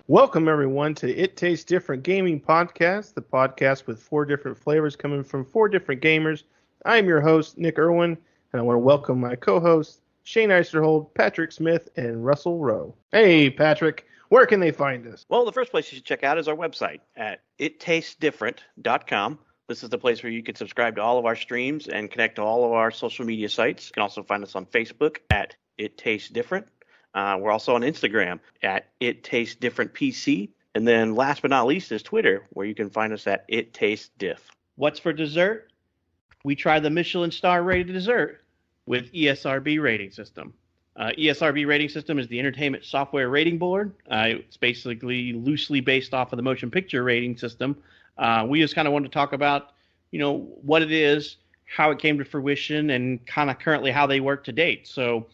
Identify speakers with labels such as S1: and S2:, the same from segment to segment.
S1: Welcome, everyone, to It Tastes Different Gaming Podcast, the podcast with four different flavors coming from four different gamers. I am your host, Nick Irwin, and I want to welcome my co-hosts, Shane Eisterhold, Patrick Smith, and Russell Rowe. Hey, Patrick, where can they find us?
S2: Well, the first place you should check out is our website at ittastes.different.com. This is the place where you can subscribe to all of our streams and connect to all of our social media sites. You can also find us on Facebook at It Tastes Different. We're also on Instagram at It Tastes Different PC. And then last but not least is Twitter, where you can find us at It Tastes Diff.
S3: What's for dessert? We try the Michelin star rated dessert with ESRB rating system. ESRB rating system is the entertainment software rating board. It's basically loosely based off of the motion picture rating system. We just kind of wanted to talk about, what it is, how it came to fruition, and kind of currently how they work to date. So,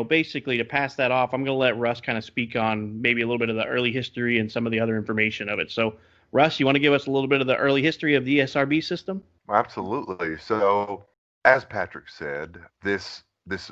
S3: basically to pass that off, I'm going to let Russ kind of speak on maybe a little bit of the early history and some of the other information of it. So, Russ, you want to give us a little bit of the early history of the ESRB system?
S4: Absolutely. So, as Patrick said, this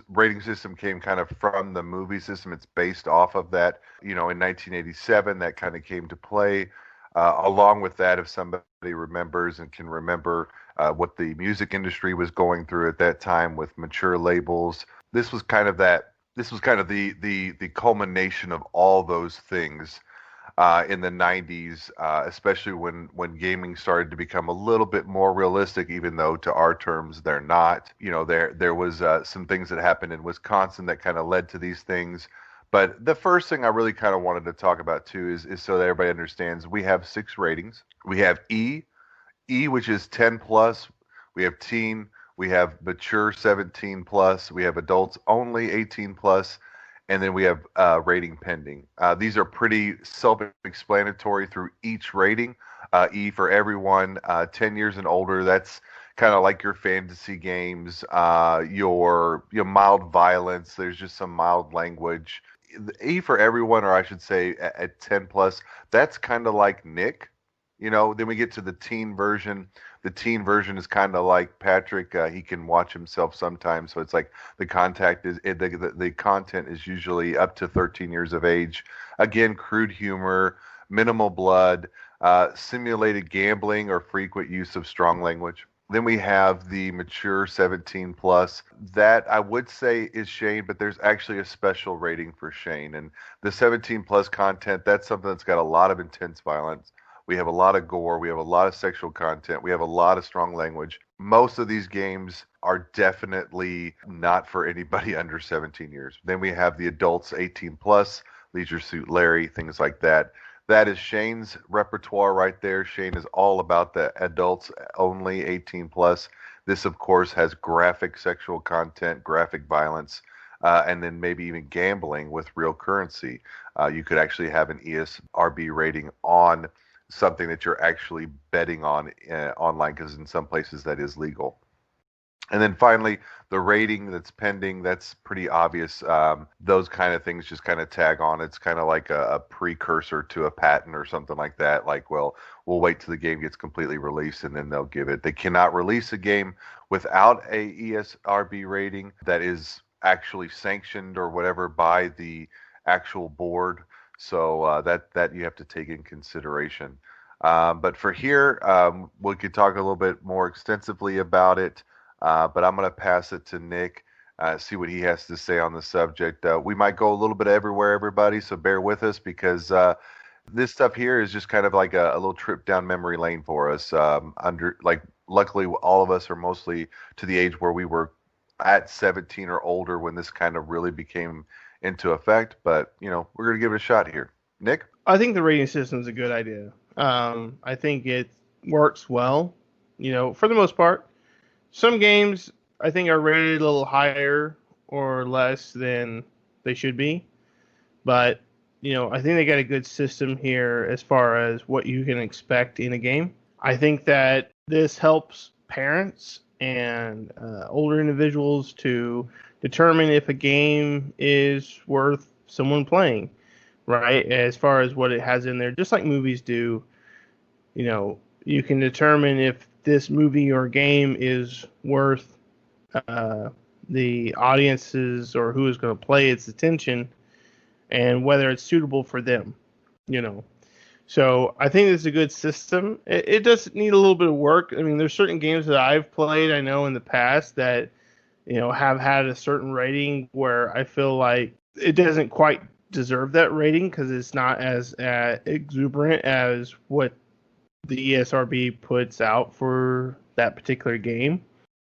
S4: rating system came kind of from the movie system. It's based off of that. In 1987, that kind of came to play. Along with that, if somebody remembers and can remember what the music industry was going through at that time with mature labels, this was kind of the culmination of all those things in the 90s, especially when gaming started to become a little bit more realistic, even though to our terms they're not. There was some things that happened in Wisconsin that kind of led to these things. But the first thing I really kind of wanted to talk about too is so that everybody understands, we have 6 ratings. We have E, which is 10 plus. We have teen. We have mature 17 plus. We have adults only 18 plus. And then we have rating pending. These are pretty self-explanatory through each rating. E for everyone, 10 years and older. That's kind of like your fantasy games, your mild violence. There's just some mild language. E for everyone, or I should say at 10 plus, that's kind of like Nick. Then we get to the teen version. The teen version is kind of like Patrick. He can watch himself sometimes, so it's like the content is usually up to 13 years of age. Again, crude humor, minimal blood, simulated gambling, or frequent use of strong language. Then we have the mature 17 plus. That I would say is Shane, but there's actually a special rating for Shane. And the 17 plus content, that's something that's got a lot of intense violence. We have a lot of gore. We have a lot of sexual content. We have a lot of strong language. Most of these games are definitely not for anybody under 17 years. Then we have the adults 18 plus, Leisure Suit Larry, things like that. That is Shane's repertoire right there. Shane is all about the adults only 18 plus. This, of course, has graphic sexual content, graphic violence, and then maybe even gambling with real currency. You could actually have an ESRB rating on something that you're actually betting on online, because in some places that is legal. And then finally, the rating that's pending, that's pretty obvious. Those kind of things just kind of tag on. It's kind of like a precursor to a patent or something like that. Like, well, we'll wait till the game gets completely released and then they'll give it. They cannot release a game without a ESRB rating that is actually sanctioned or whatever by the actual board. So that you have to take in consideration. But for here, we could talk a little bit more extensively about it. But I'm going to pass it to Nick, see what he has to say on the subject. We might go a little bit everywhere, everybody, so bear with us, because this stuff here is just kind of like a little trip down memory lane for us. Luckily, all of us are mostly to the age where we were at 17 or older when this kind of really became into effect. But, we're going to give it a shot here. Nick?
S1: I think the rating system is a good idea. I think it works well, for the most part. Some games, I think, are rated a little higher or less than they should be. But, I think they got a good system here as far as what you can expect in a game. I think that this helps parents and older individuals to determine if a game is worth someone playing, right? As far as what it has in there, just like movies do, you can determine if this movie or game is worth the audience's or who is going to play its attention, and whether it's suitable for them. So I think it's a good system. It does need a little bit of work. I mean, there's certain games that I've played, I know in the past that, have had a certain rating where I feel like it doesn't quite deserve that rating because it's not as exuberant as what the ESRB puts out for that particular game.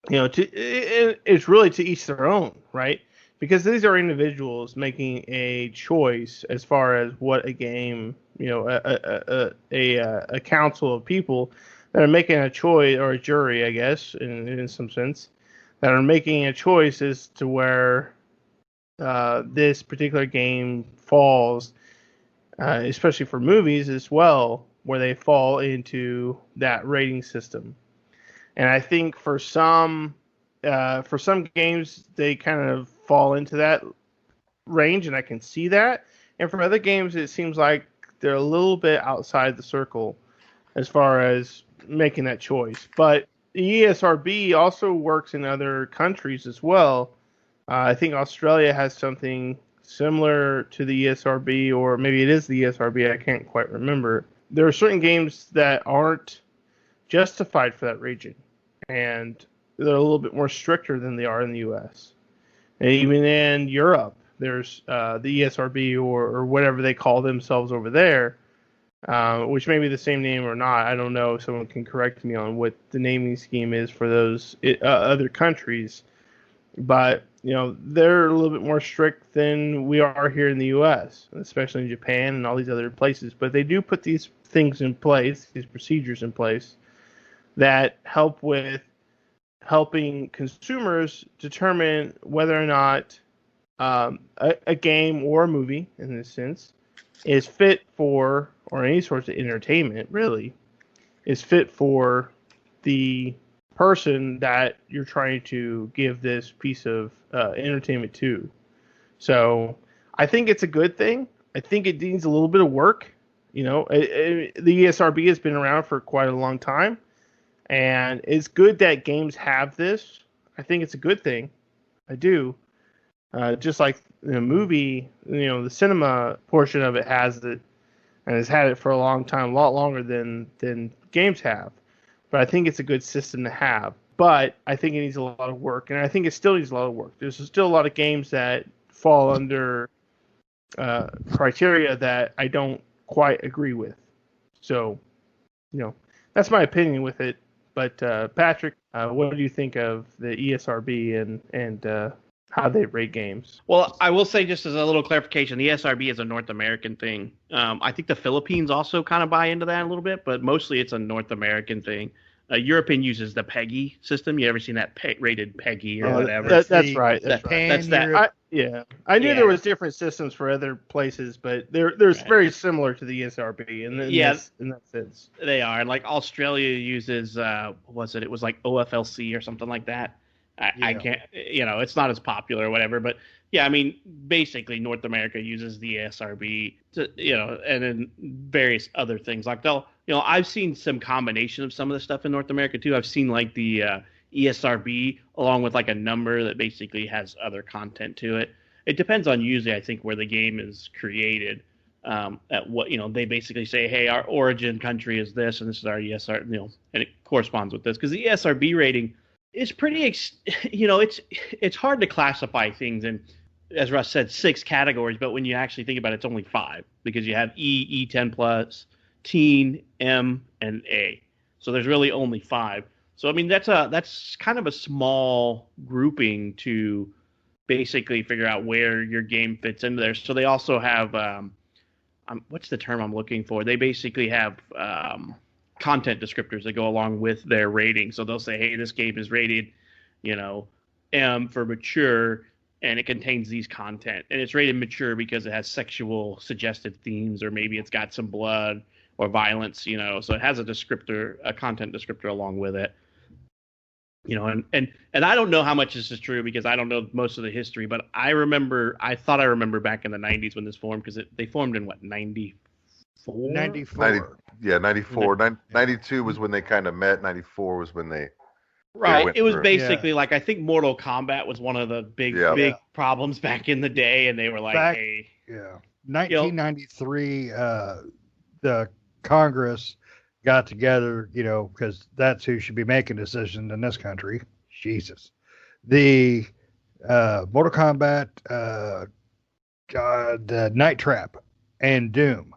S1: It's really to each their own, right? Because these are individuals making a choice as far as what a game, a council of people that are making a choice, or a jury, I guess, in some sense, that are making a choice as to where this particular game falls, especially for movies as well, where they fall into that rating system. And I think for some games they kind of fall into that range, and I can see that. And for other games, it seems like they're a little bit outside the circle as far as making that choice. But the ESRB also works in other countries as well. I think Australia has something similar to the ESRB, or maybe it is the ESRB. I can't quite remember. There are certain games that aren't justified for that region, and they're a little bit more stricter than they are in the U.S. And even in Europe, there's the ESRB or whatever they call themselves over there, which may be the same name or not. I don't know. Someone can correct me on what the naming scheme is for those other countries. But, they're a little bit more strict than we are here in the U.S., especially in Japan and all these other places. But they do put these things in place, these procedures in place, that help with helping consumers determine whether or not a game or a movie, in this sense, is fit for, or any sorts of entertainment, really, is fit for the person that you're trying to give this piece of entertainment to. So I think it's a good thing. I think it needs a little bit of work. The ESRB has been around for quite a long time. And it's good that games have this. I think it's a good thing. I do. Just like the movie, the cinema portion of it has it, and has had it for a long time, a lot longer than games have. But I think it's a good system to have. But I think it needs a lot of work, and I think it still needs a lot of work. There's still a lot of games that fall under criteria that I don't quite agree with. So, that's my opinion with it. But Patrick, what do you think of the ESRB and how they rate games?
S3: Well, I will say, just as a little clarification, the ESRB is a North American thing. I think the Philippines also kind of buy into that a little bit, but mostly it's a North American thing. European uses the PEGI system. You ever seen that rated PEGI or whatever?
S1: That's right. That's
S3: that.
S1: I knew there was different systems for other places, but there's very similar to the ESRB in that sense.
S3: They are. And like Australia uses, it was like OFLC or something like that. I can't, it's not as popular or whatever, but yeah, I mean, basically North America uses the ESRB to, and then various other things like I've seen some combination of some of the stuff in North America too. I've seen like the ESRB along with like a number that basically has other content to it. It depends on usually, I think, where the game is created. At what, they basically say, hey, our origin country is this, and this is our ESRB, and it corresponds with this, because the ESRB rating is pretty, it's hard to classify things in, as Russ said, 6 categories, but when you actually think about it, it's only 5, because you have E, E10 plus, Teen, M, and A. So there's really only 5. So I mean, that's kind of a small grouping to basically figure out where your game fits into there. So they also have what's the term I'm looking for? They basically have content descriptors that go along with their rating. So they'll say, hey, this game is rated, M for mature, and it contains these content. And it's rated mature because it has sexual suggestive themes, or maybe it's got some blood or violence, so it has a descriptor, a content descriptor along with it. And I don't know how much this is true because I don't know most of the history, but I thought I remember back in the 90s when this formed, because they formed in what, 94?
S5: 94.
S4: 94. 92 was when they kind of met. 94 was when they
S3: Right. It was basically like, I think Mortal Kombat was one of the big problems back in the day, and they were like, hey.
S5: Yeah. 1993, the Congress got together, because that's who should be making decisions in this country. Jesus. The Mortal Kombat, the Night Trap, and Doom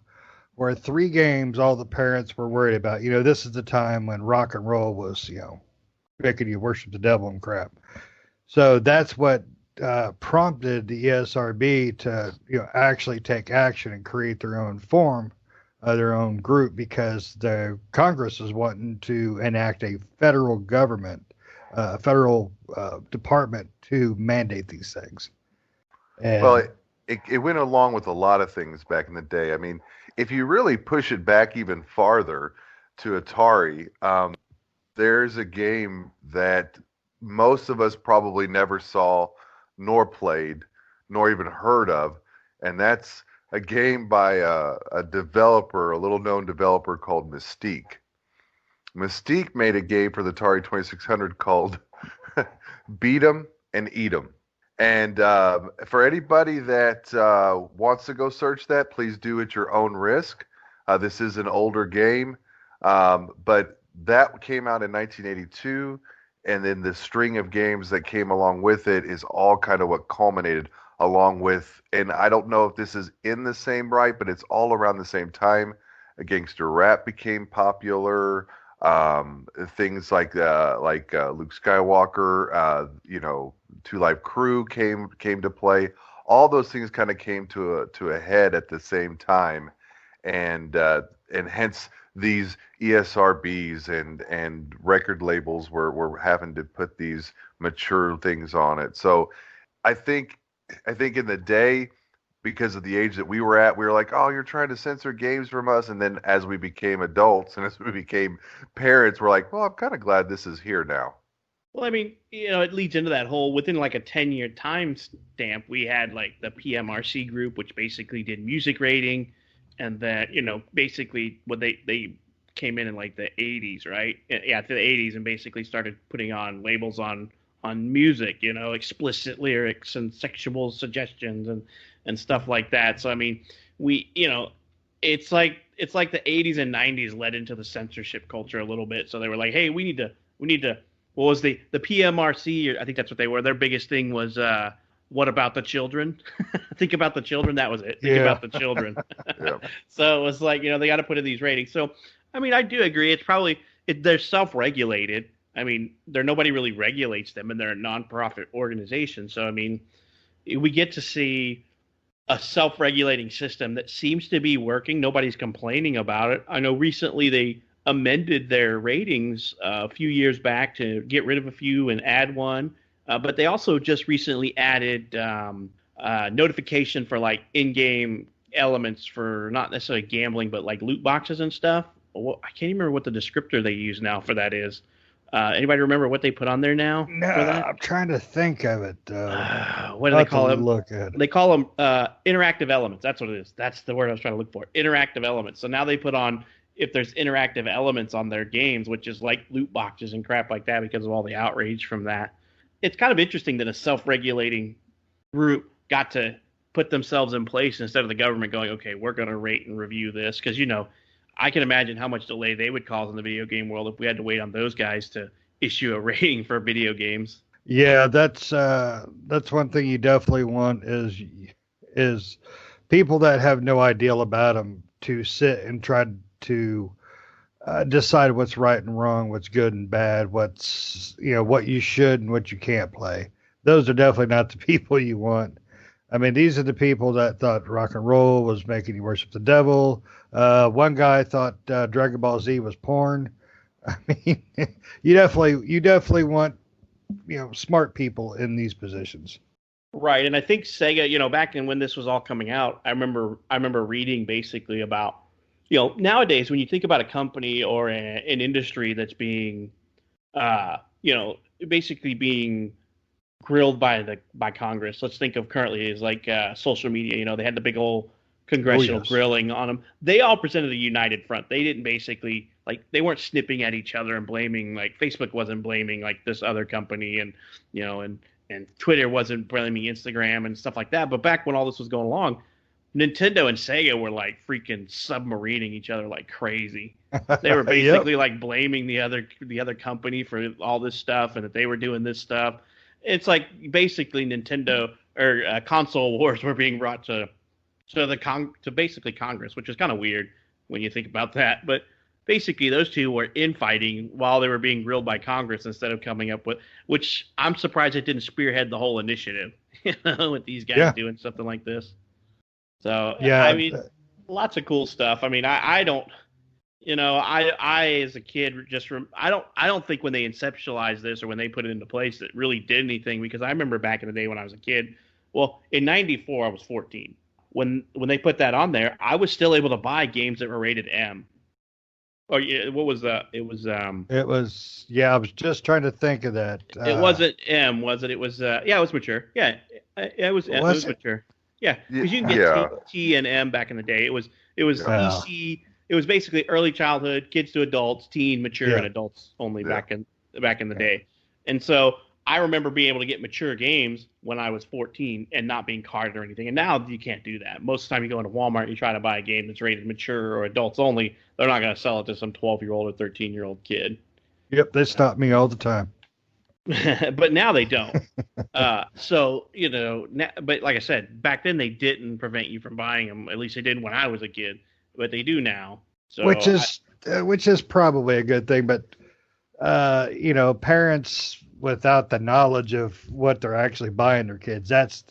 S5: were 3 games all the parents were worried about. This is the time when rock and roll was, making you worship the devil and crap. So that's what prompted the ESRB to, actually take action and create their own form, their own group, because the Congress is wanting to enact a federal government, federal department to mandate these things. And,
S4: well, it went along with a lot of things back in the day. I mean, if you really push it back even farther to Atari, there's a game that most of us probably never saw, nor played, nor even heard of, and that's a game by a developer, a little-known developer called Mystique. Mystique made a game for the Atari 2600 called Beat 'em and Eat 'em. And for anybody that wants to go search that, please do at your own risk. This is an older game, but that came out in 1982, and then the string of games that came along with it is all kind of what culminated along with, and I don't know if this is in the same right, but it's all around the same time. Gangster rap became popular. Things like Luke Skywalker, Two Live Crew came to play. All those things kind of came to a head at the same time, and hence these ESRBs and record labels were having to put these mature things on it. So I think in the day, because of the age that we were at, we were like, oh, you're trying to censor games from us. And then as we became adults and as we became parents, we're like, well, I'm kind of glad this is here now.
S3: Well, I mean, it leads into that whole, within like a 10-year time stamp, we had like the PMRC group, which basically did music rating. And that, basically what they came in like the 80s, right? Yeah, to the 80s, and basically started putting on labels on music, explicit lyrics and sexual suggestions and stuff like that. So I mean, it's like the 80s and 90s led into the censorship culture a little bit. So they were like, hey, we need to. What was the PMRC? I think that's what they were. Their biggest thing was what about the children? Think about the children. That was it. Think about the children.
S4: Yeah.
S3: So it was like, they got to put in these ratings. So I mean, I do agree. It's probably they're self-regulated. I mean, nobody really regulates them, and they're a nonprofit organization. So I mean, we get to see a self-regulating system that seems to be working. Nobody's complaining about it. I know recently they amended their ratings a few years back to get rid of a few and add one. But they also just recently added notification for like in-game elements for not necessarily gambling, but like loot boxes and stuff. I can't even remember what the descriptor they use now for that is. Anybody remember what they put on there now?
S5: No, I'm trying to think of it.
S3: What do they call them?
S5: Look at it.
S3: They call them interactive elements. That's what it is. That's the word I was trying to look for. Interactive elements. So now they put on, if there's interactive elements on their games, which is like loot boxes and crap like that because of all the outrage from that. It's kind of interesting that a self-regulating group got to put themselves in place instead of the government going, okay, we're going to rate and review this. Because, I can imagine how much delay they would cause in the video game world if we had to wait on those guys to issue a rating for video games.
S5: Yeah, that's one thing you definitely want is people that have no idea about them to sit and try to decide what's right and wrong, what's good and bad, what's what you should and what you can't play. Those are definitely not the people you want. I mean, these are the people that thought rock and roll was making you worship the devil. One guy thought Dragon Ball Z was porn. I mean, you definitely want smart people in these positions.
S3: Right, and I think Sega, back in when this was all coming out, I remember reading basically about, nowadays when you think about a company or an industry that's being, basically being grilled by Congress. Let's think of currently as like social media. They had the big old congressional grilling on them. They all presented a united front. They didn't basically they weren't snipping at each other and blaming, like Facebook wasn't blaming like this other company and and Twitter wasn't blaming Instagram and stuff like that. But back when all this was going along, Nintendo and Sega were like freaking submarining each other like crazy. They were basically like blaming the other company for all this stuff and that they were doing this stuff. It's like basically Nintendo or console wars were being brought to basically Congress, which is kind of weird when you think about that. But basically, those two were infighting while they were being grilled by Congress instead of coming up with. Which I'm surprised it didn't spearhead the whole initiative, with these guys doing something like this. So I mean, lots of cool stuff. I mean, I don't. I as a kid I don't think when they conceptualized this or when they put it into place it really did anything, because I remember back in the day when I was a kid. Well, in '94 I was 14. When they put that on there, I was still able to buy games that were rated M. Or what was that? It was.
S5: It was. Yeah, I was just trying to think of that.
S3: It wasn't M, was it? It was. Yeah, it was mature. Yeah, it was. It was mature. Yeah, because you can get T and M back in the day. It was EC. It was basically early childhood, kids to adults, teen, mature, and adults only back in the day. And so I remember being able to get mature games when I was 14 and not being carded or anything. And now you can't do that. Most of the time you go into Walmart, you try to buy a game that's rated mature or adults only. They're not going to sell it to some 12-year-old or 13-year-old kid.
S5: Yep, they stop me all the time.
S3: But now they don't. So, but like I said, back then they didn't prevent you from buying them. At least they didn't when I was a kid. But they do now. So
S5: which is probably a good thing. But, parents without the knowledge of what they're actually buying their kids, that's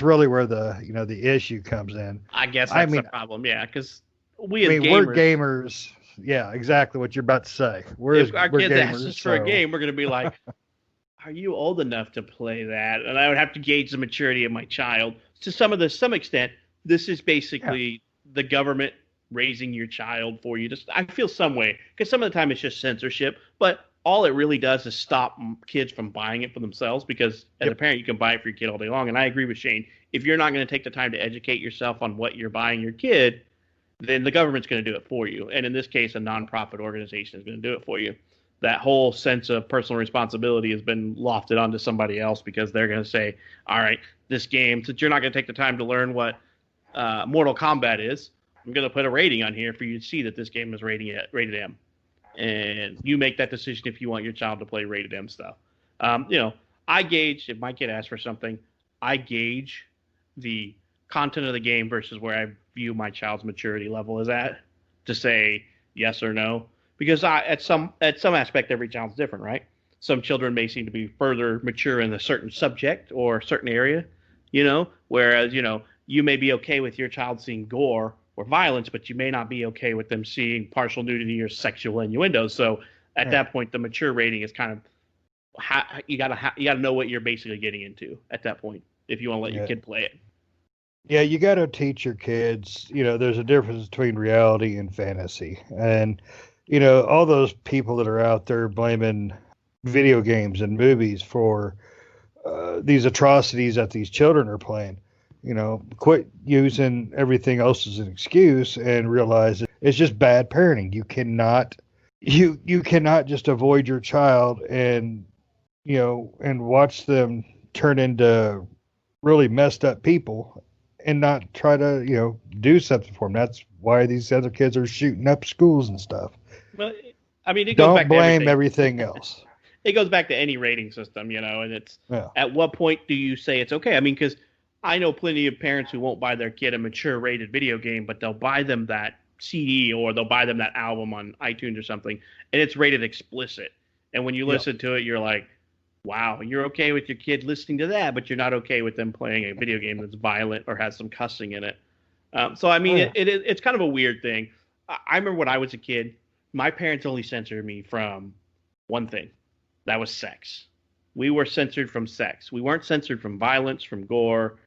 S5: really where the issue comes in.
S3: I guess that's the problem. Yeah, because we're
S5: gamers. Yeah, exactly what you're about to say.
S3: If our kids ask us for a game, we're going to be like, are you old enough to play that? And I would have to gauge the maturity of my child. To some extent, this is basically the government raising your child for you. I feel some way, because some of the time it's just censorship, but all it really does is stop kids from buying it for themselves, because as a parent, you can buy it for your kid all day long. And I agree with Shane. If you're not going to take the time to educate yourself on what you're buying your kid, then the government's going to do it for you. And in this case, a nonprofit organization is going to do it for you. That whole sense of personal responsibility has been lofted onto somebody else, because they're going to say, all right, this game, since you're not going to take the time to learn what Mortal Kombat is, I'm going to put a rating on here for you to see that this game is rated M. And you make that decision if you want your child to play rated M stuff. I gauge, if my kid asks for something, I gauge the content of the game versus where I view my child's maturity level is at, to say yes or no. Because at some aspect, every child's different, right? Some children may seem to be further mature in a certain subject or certain area, whereas, you may be okay with your child seeing gore or violence, but you may not be okay with them seeing partial nudity or sexual innuendos. So at that point, the mature rating is kind of you gotta know what you're basically getting into at that point if you want to let your kid play it.
S5: Yeah, you got to teach your kids. There's a difference between reality and fantasy, and all those people that are out there blaming video games and movies for these atrocities that these children are playing. Quit using everything else as an excuse and realize it's just bad parenting. You cannot just avoid your child and watch them turn into really messed up people and not try to, do something for them. That's why these other kids are shooting up schools and stuff.
S3: Well, I mean, it goes back to
S5: blame everything else.
S3: It goes back to any rating system, and it's at what point do you say it's okay? I mean, because I know plenty of parents who won't buy their kid a mature rated video game, but they'll buy them that CD or they'll buy them that album on iTunes or something, and it's rated explicit. And when you listen to it, you're like, wow, you're okay with your kid listening to that, but you're not okay with them playing a video game that's violent or has some cussing in it. So, I mean, it's kind of a weird thing. I remember when I was a kid, my parents only censored me from one thing. That was sex. We were censored from sex. We weren't censored from violence, from gore,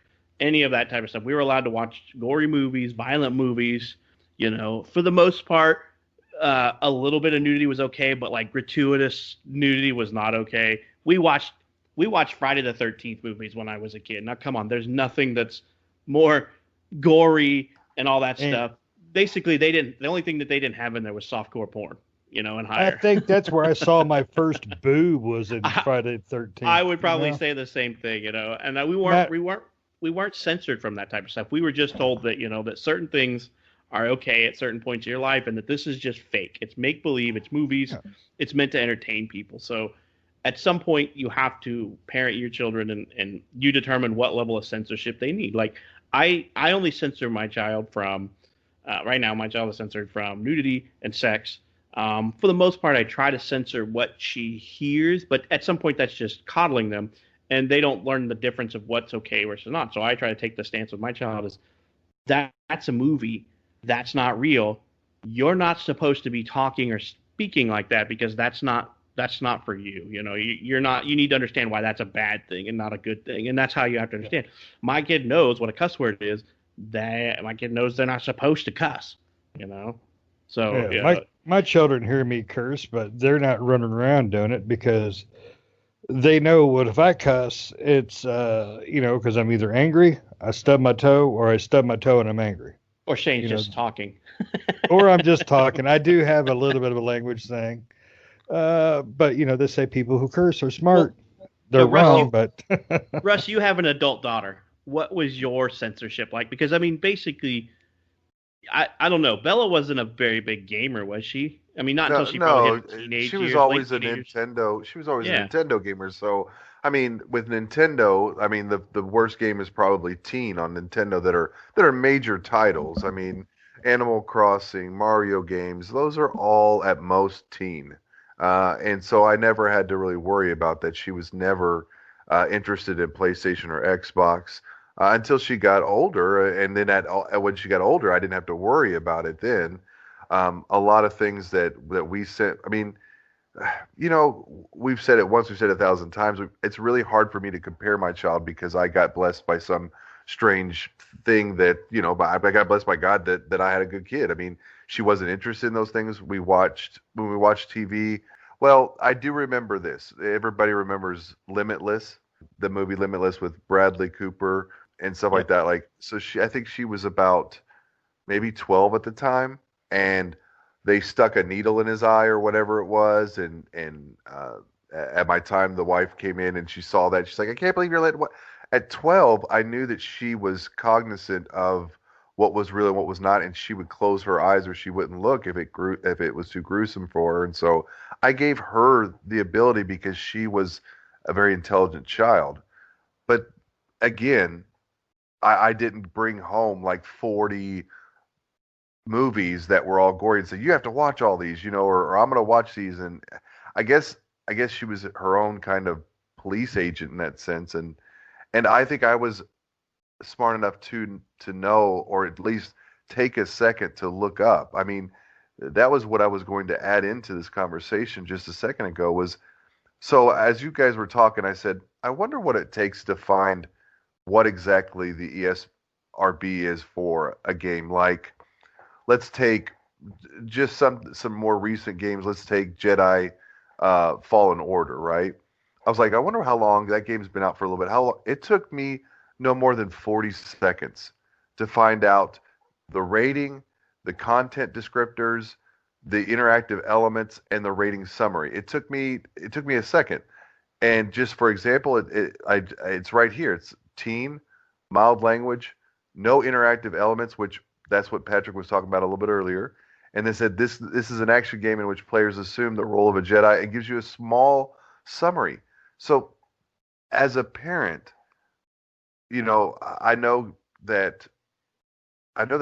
S3: any of that type of stuff. We were allowed to watch gory movies, violent movies. For the most part, a little bit of nudity was okay, but like gratuitous nudity was not okay. We watched Friday the 13th movies when I was a kid. Now, come on, there's nothing that's more gory and all that stuff. Basically, the only thing that they didn't have in there was softcore porn, and higher.
S5: I think that's where I saw my first boob was in Friday the 13th.
S3: I would probably say the same thing, and we weren't weren't censored from that type of stuff. We were just told that that certain things are okay at certain points in your life, and that this is just fake. It's make believe. It's movies.
S5: Yeah.
S3: It's meant to entertain people. So at some point, you have to parent your children, and you determine what level of censorship they need. Like I only censor my child from right now. My child is censored from nudity and sex. For the most part, I try to censor what she hears, but at some point, that's just coddling them, and they don't learn the difference of what's okay versus not. So I try to take the stance with my child is that's a movie, that's not real. You're not supposed to be talking or speaking like that because that's not for you. You're not. You need to understand why that's a bad thing and not a good thing, and that's how you have to understand. My kid knows what a cuss word is. That my kid knows they're not supposed to cuss. So
S5: my children hear me curse, but they're not running around doing it because they know what if I cuss, it's because I'm either angry, I stub my toe, or I stub my toe and I'm angry.
S3: Or Shane's just talking.
S5: Or I'm just talking. I do have a little bit of a language thing. But they say people who curse are smart. They're wrong, but
S3: Russ, you have an adult daughter. What was your censorship like? Because I mean, basically, I don't know. Bella wasn't a very big gamer, was she? I mean, not until she probably hit teenage
S4: she was
S3: years,
S4: always
S3: late
S4: a
S3: teenagers.
S4: Nintendo. She was always a
S3: Yeah.
S4: Nintendo gamer. So I mean, with Nintendo, I mean the worst game is probably teen on Nintendo that are major titles. I mean, Animal Crossing, Mario games, those are all at most teen. And so I never had to really worry about that. She was never interested in PlayStation or Xbox until she got older. And then when she got older, I didn't have to worry about it then. A lot of things that we said, I mean, we've said it once, we've said it 1,000 times. It's really hard for me to compare my child because I got blessed by some strange thing that, I got blessed by God that I had a good kid. I mean, she wasn't interested in those things. When we watched TV. Well, I do remember this. Everybody remembers Limitless, the movie Limitless with Bradley Cooper and stuff like that. Like, so I think she was about maybe 12 at the time, and they stuck a needle in his eye or whatever it was, and at my time, the wife came in and she saw that. She's like, I can't believe you're letting what. At 12, I knew that she was cognizant of what was real and what was not, and she would close her eyes or she wouldn't look if it was too gruesome for her. And so I gave her the ability because she was a very intelligent child. But again, I didn't bring home like 40 movies that were all gory and say, you have to watch all these, or I'm going to watch these. And I guess she was her own kind of police agent in that sense. And I think I was smart enough to know, or at least take a second to look up. I mean, that was what I was going to add into this conversation just a second ago was, so as you guys were talking, I said, I wonder what it takes to find what exactly the ESRB is for a game. Like, let's take just some more recent games. Let's take Jedi Fallen Order, right? I was like, I wonder how long that game's been out for a little bit. How long? It took me no more than 40 seconds to find out the rating, the content descriptors, the interactive elements, and the rating summary. It took me a second. And just for example, it's right here. It's teen, mild language, no interactive elements, which that's what Patrick was talking about a little bit earlier. And they said this is an action game in which players assume the role of a Jedi. It gives you a small summary. So as a parent, I know that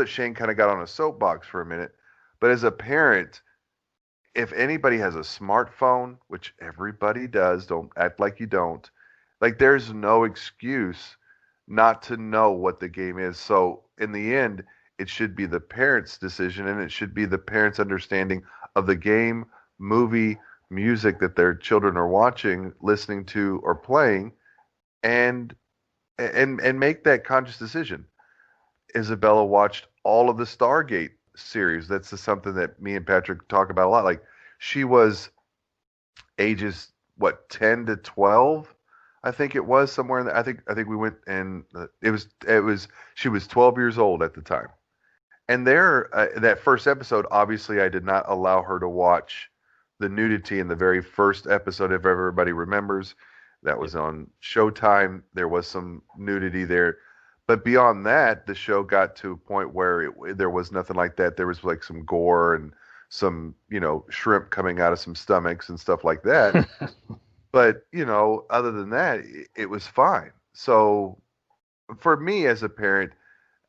S4: Shane kind of got on a soapbox for a minute, but as a parent, if anybody has a smartphone, which everybody does, don't act like you don't, like there's no excuse not to know what the game is. So in the end, it should be the parent's decision, and it should be the parent's understanding of the game, movie, music that their children are watching, listening to, or playing, and make that conscious decision. Isabella watched all of the Stargate series. That's something that me and Patrick talk about a lot. Like, she was ages 10 to 12, I think it was somewhere in there. I think we went, and it was she was 12 years old at the time. And there, that first episode, obviously, I did not allow her to watch the nudity in the very first episode. If everybody remembers, that was on Showtime. There was some nudity there, But beyond that, the show got to a point where there was nothing like that. There was like some gore and some, shrimp coming out of some stomachs and stuff like that. But, other than that, it was fine. So for me as a parent,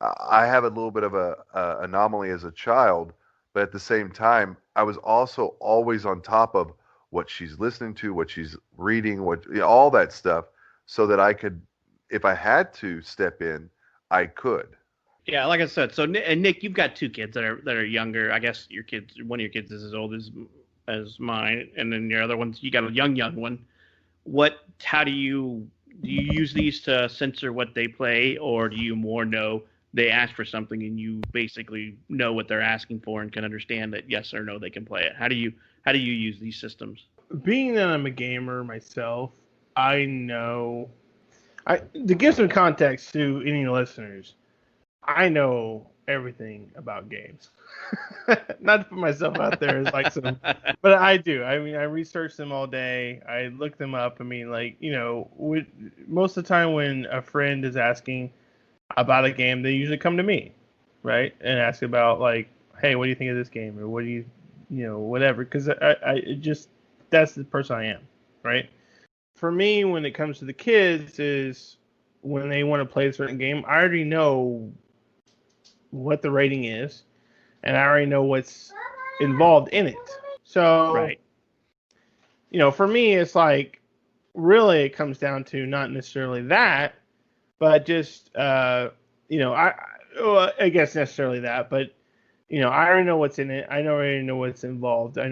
S4: I have a little bit of a anomaly as a child, but at the same time, I was also always on top of what she's listening to, what she's reading, all that stuff, so that I could, if I had to step in, I could.
S3: Yeah, like I said, so and Nick, you've got two kids that are younger. I guess one of your kids is as old as mine, and then your other ones, you got a young one. How do you use these to censor what they play, or do you more know they ask for something and you basically know what they're asking for and can understand that yes or no they can play it? How do you use these systems?
S1: Being that I'm a gamer myself, I know. To give some context to any listeners, I know everything about games. Not to put myself out there as like some, but I do. I mean, I research them all day. I look them up. I mean, most of the time when a friend is asking about a game, they usually come to me, right, and ask about like, hey, what do you think of this game, or what do you, whatever, because I just that's the person I am, right? For me, when it comes to the kids, is when they want to play a certain game, I already know what the rating is, and I already know what's involved in it. So,
S3: right.
S1: For me, it's like, really it comes down to not necessarily that, but just, I guess necessarily that, but, I already know what's in it. I already know what's involved. I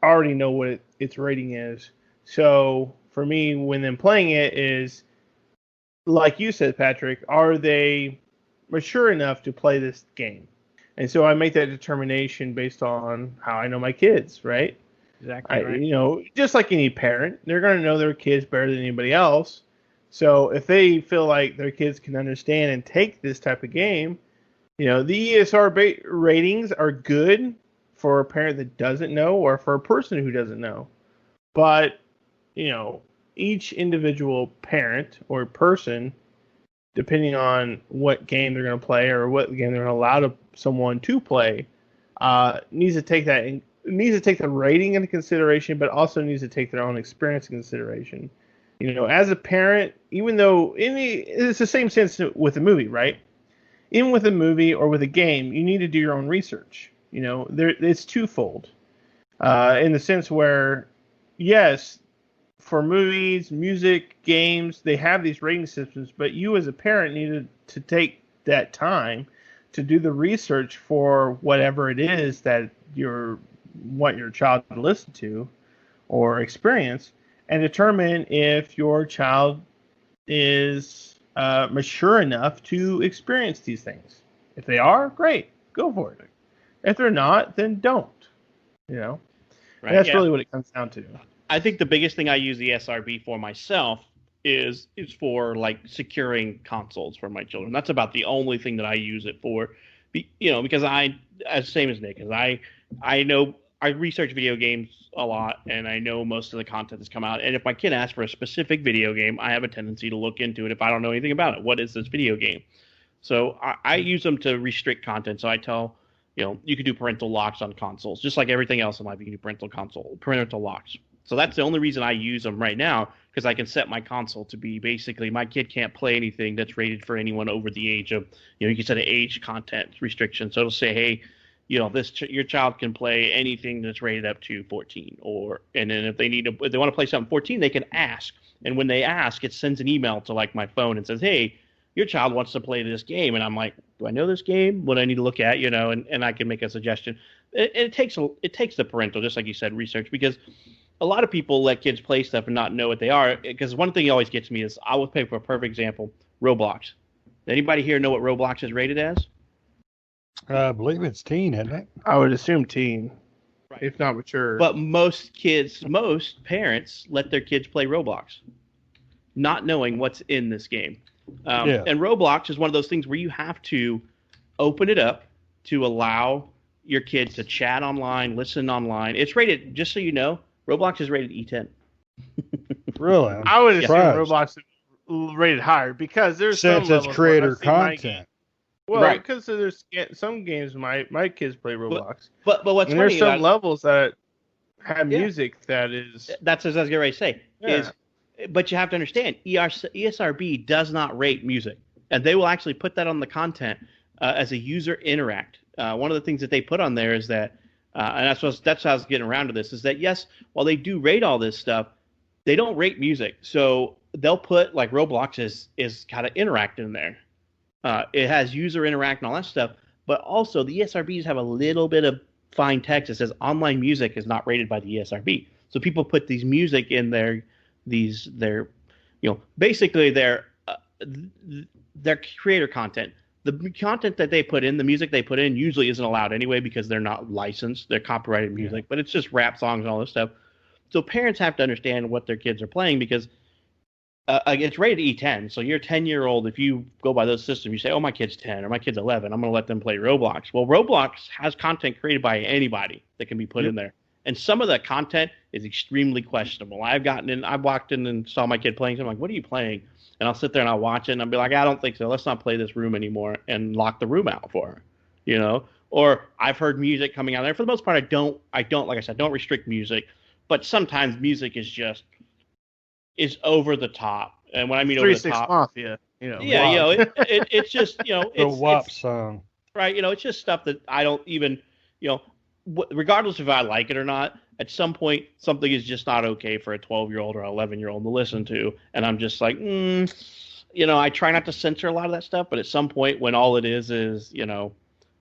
S1: already know what its rating is. So for me, when them playing it is, like you said, Patrick, are they mature enough to play this game? And so I make that determination based on how I know my kids, right?
S3: Exactly right.
S1: Just like any parent, they're going to know their kids better than anybody else. So if they feel like their kids can understand and take this type of game, the ESRB ratings are good for a parent that doesn't know or for a person who doesn't know. But, each individual parent or person, depending on what game they're going to play or what game they're going to allow someone to play, needs to take the rating into consideration, but also needs to take their own experience into consideration. As a parent, even though it's the same sense with a movie, right? Even with a movie or with a game, you need to do your own research. It's twofold, in the sense where, yes, for movies, music, games, they have these rating systems, but you as a parent needed to take that time to do the research for whatever it is that want your child to listen to or experience, and determine if your child is mature enough to experience these things. If they are, great, go for it. If they're not, then don't. Right, that's really what it comes down to.
S3: I think the biggest thing I use the ESRB for myself is for like securing consoles for my children. That's about the only thing that I use it for. Because same as Nick, I know I research video games a lot, and I know most of the content that's come out. And if my kid asks for a specific video game, I have a tendency to look into it if I don't know anything about it. What is this video game? So I use them to restrict content. So I tell, you can do parental locks on consoles, just like everything else in life. You can do parental locks. So that's the only reason I use them right now, because I can set my console to be basically my kid can't play anything that's rated for anyone over the age of, you can set an age content restriction. So it'll say, hey, your child can play anything that's rated up to 14, and then if they want to play something 14, they can ask. And when they ask, it sends an email to like my phone and says, hey, your child wants to play this game. And I'm like, do I know this game? What do I need to look at? And I can make a suggestion. It takes the parental, just like you said, research, because a lot of people let kids play stuff and not know what they are. Because one thing that always gets me is, I will pick for a perfect example, Roblox. Anybody here know what Roblox is rated as?
S5: I believe it's teen, isn't it?
S1: I would assume teen,
S3: right,
S1: if not mature.
S3: But most parents let their kids play Roblox, not knowing what's in this game. And Roblox is one of those things where you have to open it up to allow your kids to chat online, listen online. It's rated, just so you know, Roblox is rated E10.
S5: Really?
S1: I would assume Roblox rated higher because there's
S5: Since
S1: some
S5: it's
S1: levels where
S5: creator
S1: I've seen my game.
S5: content.
S1: Well,
S3: Right.
S1: because there's some games my kids play Roblox,
S3: But what's
S1: and
S3: funny
S1: there's some
S3: about
S1: levels that have
S3: Yeah.
S1: music that is
S3: that's what I was getting ready to say.
S1: Yeah.
S3: But you have to understand, ESRB does not rate music, and they will actually put that on the content as a user interact. One of the things that they put on there is that, and that's how I was getting around to this, is that yes, while they do rate all this stuff, they don't rate music. So they'll put like Roblox is kind of interact in there. It has user interact and all that stuff, but also the ESRBs have a little bit of fine text that says online music is not rated by the ESRB. So people put these music in their basically their creator content. The content that they put in, the music they put in, usually isn't allowed anyway because they're not licensed. They're copyrighted music, but it's just rap songs and all this stuff. So parents have to understand what their kids are playing because it's rated E10. So you're a 10-year-old. If you go by those systems, you say, "Oh, my kid's 10 or my kid's 11. I'm going to let them play Roblox." Well, Roblox has content created by anybody that can be put in there, and some of that content is extremely questionable. I've walked in and saw my kid playing. So I'm like, "What are you playing?" And I'll sit there and I'll watch it and I'll be like, "I don't think so. Let's not play this room anymore," and lock the room out for her. Or I've heard music coming out there. For the most part, I don't like I said, don't restrict music, but sometimes music is over the top. And when I mean over the top,
S1: Mafia,
S3: it's just,
S5: The
S3: it's
S5: WAP song.
S3: right. It's just stuff that I don't even, regardless if I like it or not, at some point, something is just not okay for a 12-year-old or 11-year-old to listen to. And I'm just like, I try not to censor a lot of that stuff. But at some point when all it is,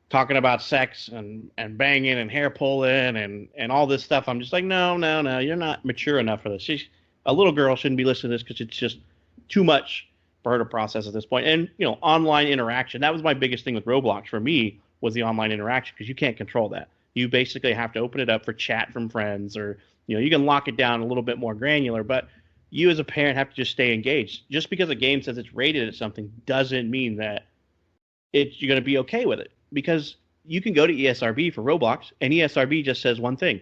S3: talking about sex and banging and hair pulling and all this stuff, I'm just like, no, you're not mature enough for this. A little girl shouldn't be listening to this because it's just too much for her to process at this point. And, online interaction, that was my biggest thing with Roblox for me, was the online interaction, because you can't control that. You basically have to open it up for chat from friends, or, you can lock it down a little bit more granular, but you as a parent have to just stay engaged. Just because a game says it's rated at something doesn't mean that you're going to be okay with it, because you can go to ESRB for Roblox, and ESRB just says one thing: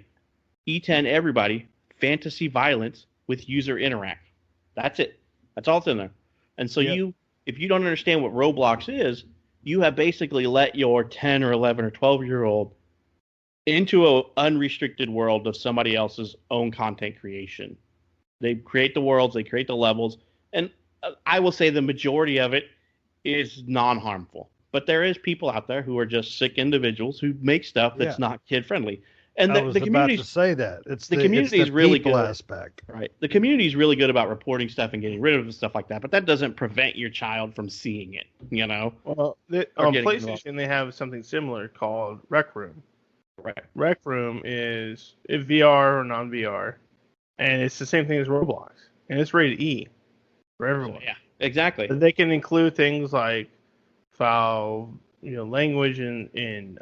S3: E10 everybody, fantasy violence with user interact. That's it. That's all that's in there. And so if you don't understand what Roblox is, you have basically let your 10 or 11 or 12-year-old into an unrestricted world of somebody else's own content creation. They create the worlds, they create the levels, and I will say the majority of it is non-harmful. But there is people out there who are just sick individuals who make stuff that's not kid-friendly. And
S5: I was about to say that. It's the
S3: community is really good
S5: aspect.
S3: Right. The community is really good about reporting stuff and getting rid of stuff like that, but that doesn't prevent your child from seeing it,
S1: Well, on PlayStation, they have something similar called Rec Room.
S3: Right.
S1: Rec Room is VR or non-VR, and it's the same thing as Roblox, and it's rated E for everyone.
S3: Yeah, exactly.
S1: But they can include things like foul, language in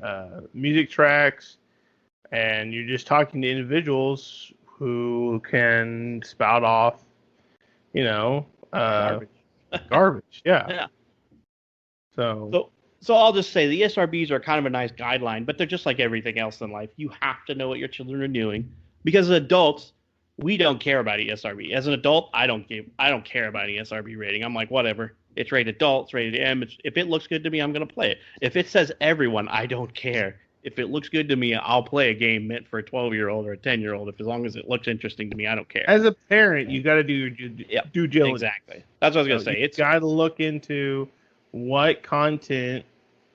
S1: music tracks, and you're just talking to individuals who can spout off,
S3: garbage.
S1: Garbage. Yeah.
S3: Yeah.
S1: So
S3: I'll just say the ESRBs are kind of a nice guideline, but they're just like everything else in life. You have to know what your children are doing, because as adults, we don't care about ESRB. As an adult, I don't care about ESRB rating. I'm like, whatever. It's rated adult. It's rated M. If it looks good to me, I'm going to play it. If it says everyone, I don't care. If it looks good to me, I'll play a game meant for a 12-year-old or a 10-year-old. As long as it looks interesting to me, I don't care.
S1: As a parent, you got to do your due diligence.
S3: Exactly. That's what I was going to say.
S1: It's got to look into what content,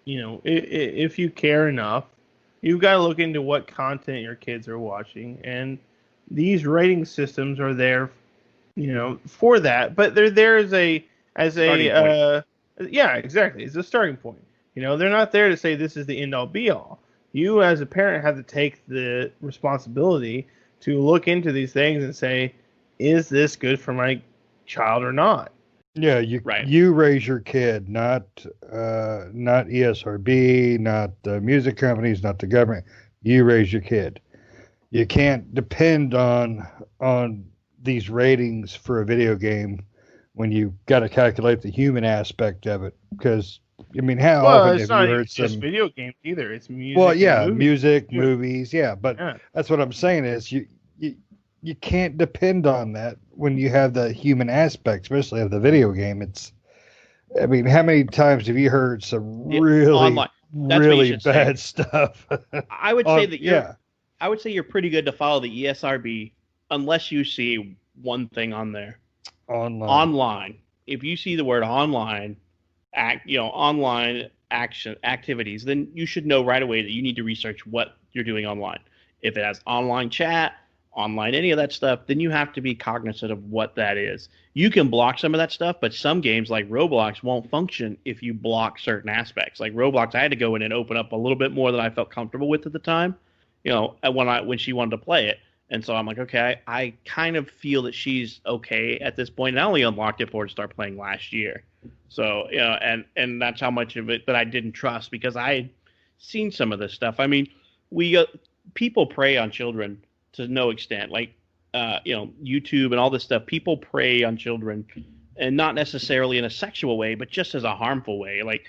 S1: if you care enough, you've got to look into what content your kids are watching. And these rating systems are there, for that. But they're there as a yeah, exactly. It's a starting point. They're not there to say this is the end all be all. You as a parent have to take the responsibility to look into these things and say, is this good for my child or not?
S5: Yeah, you raise your kid, not ESRB, not the music companies, not the government. You raise your kid. You can't depend on these ratings for a video game when you got to calculate the human aspect of it. Because how often have you heard some?
S1: It's not just video games either. It's music.
S5: Well, yeah, music, movies, yeah. But that's what I'm saying is you you can't depend on that when you have the human aspect, especially of the video game. I mean, how many times have you heard some really,
S3: online. That's what you
S5: really
S3: should
S5: bad
S3: say.
S5: stuff?
S3: I would say that
S5: yeah,
S3: I would say you're pretty good to follow the ESRB unless you see one thing on there. Online. If you see the word online, online action activities, then you should know right away that you need to research what you're doing online. If it has online chat, online any of that stuff, then you have to be cognizant of what that is. You can block some of that stuff, but some games like Roblox won't function if you block certain aspects. Like Roblox, I had to go in and open up a little bit more than I felt comfortable with at the time, when she wanted to play it. And so I'm like, okay, I kind of feel that she's okay at this point. And I only unlocked it for her to start playing last year. So, and that's how much of it that I didn't trust because I had seen some of this stuff. I mean, people prey on children to no extent, like YouTube and all this stuff. People prey on children, and not necessarily in a sexual way, but just as a harmful way. Like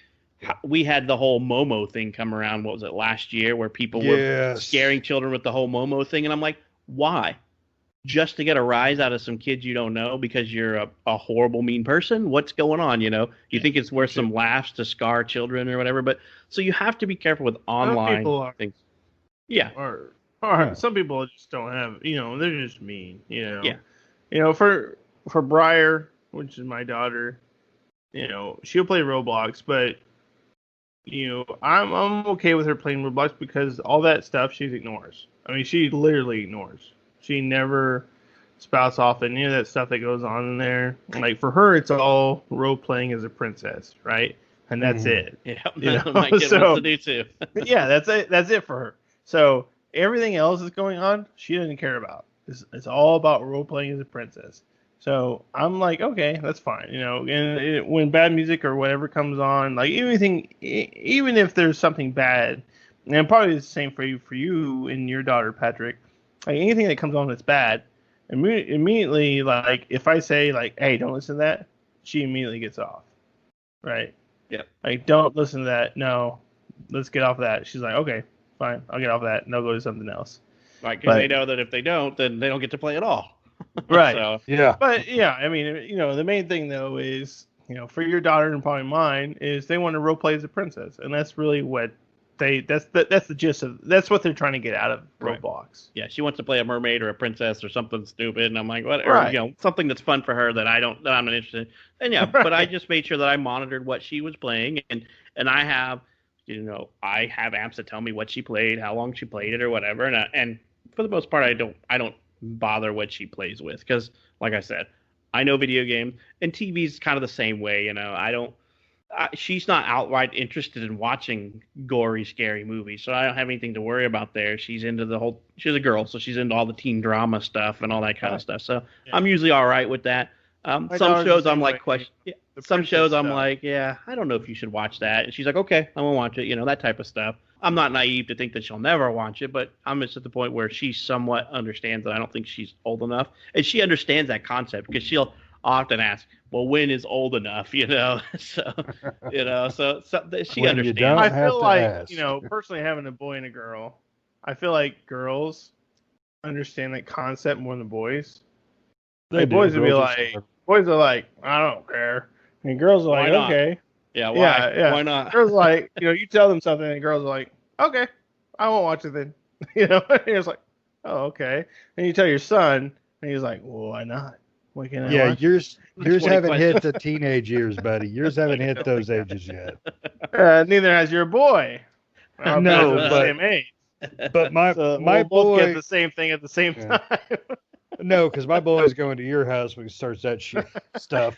S3: we had the whole Momo thing come around. What was it, last year, where people were scaring children with the whole Momo thing, and I'm like, why? Just to get a rise out of some kids you don't know because you're a horrible, mean person? What's going on? You think it's worth some laughs to scar children or whatever? But so you have to be careful with online things. Yeah.
S1: Or some people just don't have, they're just mean,
S3: Yeah.
S1: For Briar, which is my daughter, she'll play Roblox, but I'm okay with her playing Roblox because all that stuff she ignores. I mean, she literally ignores. She never spouts off any of that stuff that goes on in there. Like for her, it's all role playing as a princess, right? And that's it.
S3: Yeah, my kid wants to do too.
S1: Yeah, that's it. That's it for her. So everything else that's going on, she doesn't care about. It's all about role playing as a princess. So I'm like, okay, that's fine, And when bad music or whatever comes on, like even if there's something bad, and probably the same for you and your daughter, Patrick. Like anything that comes on that's bad, immediately, like if I say like, hey, don't listen to that, she immediately gets off, right?
S3: Yeah.
S1: Like don't listen to that. No, let's get off of that. She's like, okay, fine, I'll get off of that, and I'll go to something else.
S3: Right, because they know that if they don't, then they don't get to play at all.
S1: Right.
S3: So,
S5: yeah.
S1: But yeah, I mean, the main thing though is, for your daughter and probably mine, is they want to role play as a princess, and that's really what that's the gist of. That's what they're trying to get out of Roblox. Right.
S3: Yeah, she wants to play a mermaid or a princess or something stupid, and I'm like, what?
S1: Right.
S3: Or something that's fun for her that I'm not interested in. And yeah, right. But I just made sure that I monitored what she was playing, and I have, I have apps that tell me what she played, how long she played it, or whatever, and for the most part, I don't bother what she plays with because, like I said, I know video games and TV's kind of the same way. She's not outright interested in watching gory, scary movies, so I don't have anything to worry about there. She's into she's a girl, so she's into all the teen drama stuff and all that kind of stuff. So yeah. I'm usually all right with that. Some shows I'm like, some shows I'm like, yeah, I don't know if you should watch that. And she's like, okay, I won't watch it, that type of stuff. I'm not naive to think that she'll never watch it, but I'm just at the point where she somewhat understands that I don't think she's old enough. And she understands that concept because she'll often ask, well, when is old enough, so she understands.
S1: I feel like, personally having a boy and a girl, I feel like girls understand that concept more than boys. Like boys are like, I don't care. And girls are like, okay.
S3: Yeah, why?
S1: Yeah.
S3: Why not?
S1: Girls are like, you tell them something, and girls are like, okay, I won't watch it then. And it's like, oh, okay. And you tell your son, and he's like, well, why not? Why can't I watch?
S5: yours haven't hit the teenage years, buddy. Yours haven't hit those ages yet.
S1: Neither has your boy.
S5: No, but
S1: same age.
S5: But my
S1: we'll
S5: boy
S1: both get the same thing at the same time.
S5: No, because my boy's going to your house when he starts that stuff.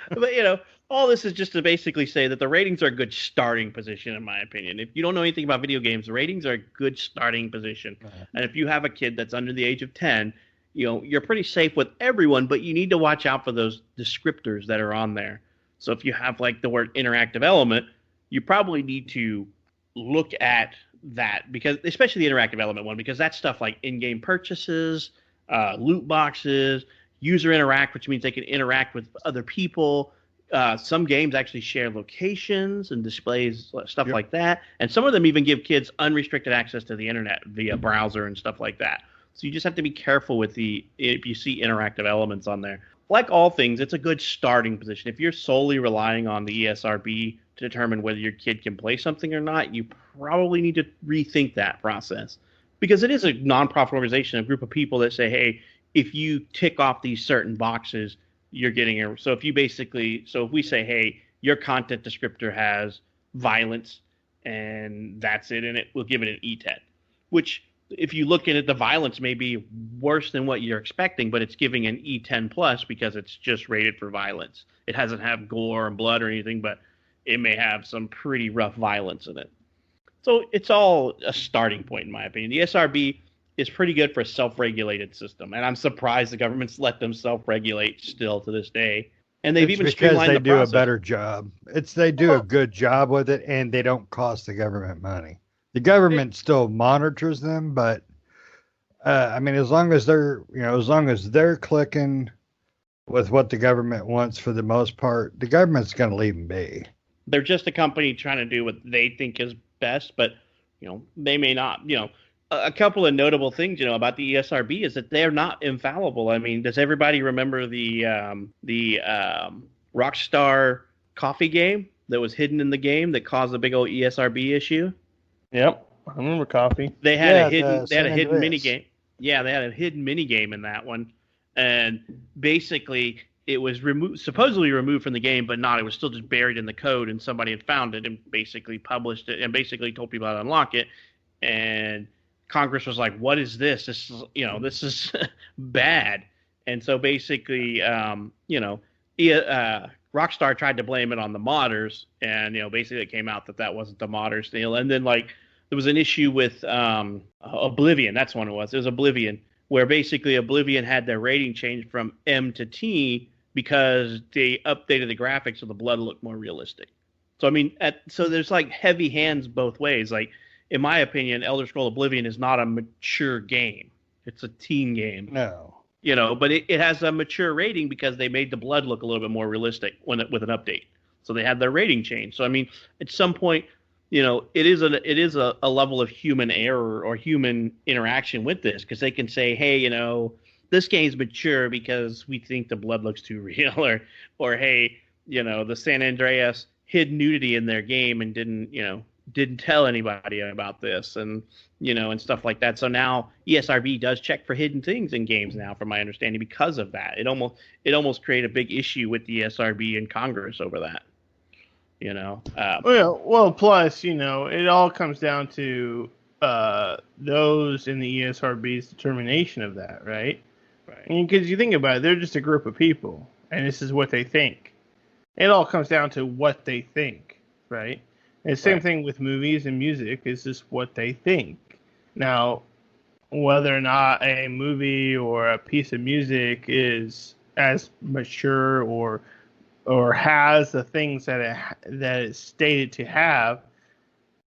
S3: But, all this is just to basically say that the ratings are a good starting position, in my opinion. If you don't know anything about video games, the ratings are a good starting position. And if you have a kid that's under the age of 10, you're pretty safe with everyone, but you need to watch out for those descriptors that are on there. So if you have, like, the word interactive element, you probably need to look at that, because especially the interactive element one, because that's stuff like in-game purchases, loot boxes, user interact, which means they can interact with other people. Some games actually share locations and displays stuff like that, and some of them even give kids unrestricted access to the internet via browser and stuff like that. So you just have to be careful with if you see interactive elements on there. Like all things, it's a good starting position. If you're solely relying on the ESRB to determine whether your kid can play something or not, you probably need to rethink that process. Because it is a nonprofit organization, a group of people that say, hey, if you tick off these certain boxes, you're getting a. So if we say, hey, your content descriptor has violence and that's it, and we'll give it an E10, which if you look at it, the violence may be worse than what you're expecting, but it's giving an E10 plus because it's just rated for violence. It doesn't have gore and blood or anything, but it may have some pretty rough violence in it. So it's all a starting point, in my opinion. The SRB is pretty good for a self-regulated system, and I'm surprised the government's let them self-regulate still to this day. And they've even streamlined the process.
S5: Because they do a better job. They do a good job with it, and they don't cost the government money. The government still monitors them, but I mean, as long as they're clicking with what the government wants for the most part, the government's going to leave them be.
S3: They're just a company trying to do what they think is best, but they may not. A couple of notable things about the ESRB is that they're not infallible. I mean, does everybody remember the Rockstar coffee game that was hidden in the game that caused a big old ESRB issue?
S1: Yep, I remember coffee.
S3: They had a hidden mini game. Yeah, they had a hidden mini game in that one, and basically it was supposedly removed from the game, but not. It was still just buried in the code, and somebody had found it and basically published it and basically told people how to unlock it. And Congress was like, "What is this? This is bad." And so basically, Rockstar tried to blame it on the modders, and basically it came out that wasn't the modders' deal. And then there was an issue with Oblivion. That's when it was. It was Oblivion, where basically Oblivion had their rating changed from M to T because they updated the graphics so the blood looked more realistic. So I mean, so there's heavy hands both ways. In my opinion, Elder Scrolls Oblivion is not a mature game. It's a teen game.
S5: No.
S3: But it has a mature rating because they made the blood look a little bit more realistic with an update. So they had their rating changed. So I mean, at some point, it is a level of human error or human interaction with this, because they can say, hey, this game's mature because we think the blood looks too real, or hey, the San Andreas hid nudity in their game and didn't tell anybody about this, and and stuff like that. So now ESRB does check for hidden things in games now, from my understanding, because of that. It almost created a big issue with the ESRB and Congress over that.
S1: Plus, it all comes down to those in the ESRB's determination of that, right? Right. Because you think about it, they're just a group of people, and this is what they think. It all comes down to what they think, right? And the same thing with movies and music, is just what they think. Now, whether or not a movie or a piece of music is as mature or has the things that it's stated to have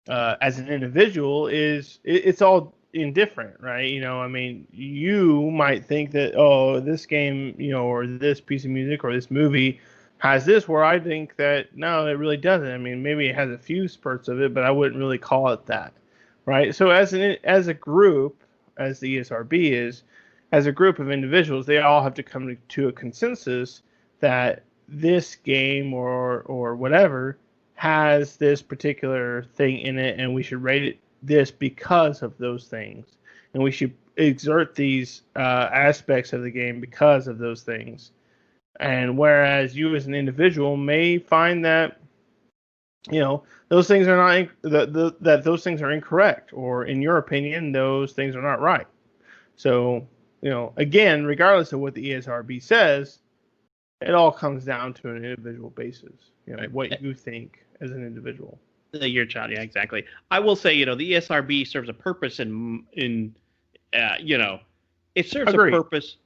S1: as an individual, it's all indifferent, right? I mean, you might think that, this game, or this piece of music or this movie has this, where I think that no, it really doesn't. I mean, maybe it has a few spurts of it, but I wouldn't really call it that, right? So as a group, as the ESRB is, as a group of individuals, they all have to come to a consensus that this game or whatever has this particular thing in it, and we should rate it this because of those things, and we should exert these aspects of the game because of those things. And whereas you as an individual may find that those things are not that those things are incorrect, or in your opinion those things are not right. So again, regardless of what the ESRB says, it all comes down to an individual basis. What you think as an individual.
S3: Your child, yeah, exactly. I will say, the ESRB serves a purpose it serves a purpose,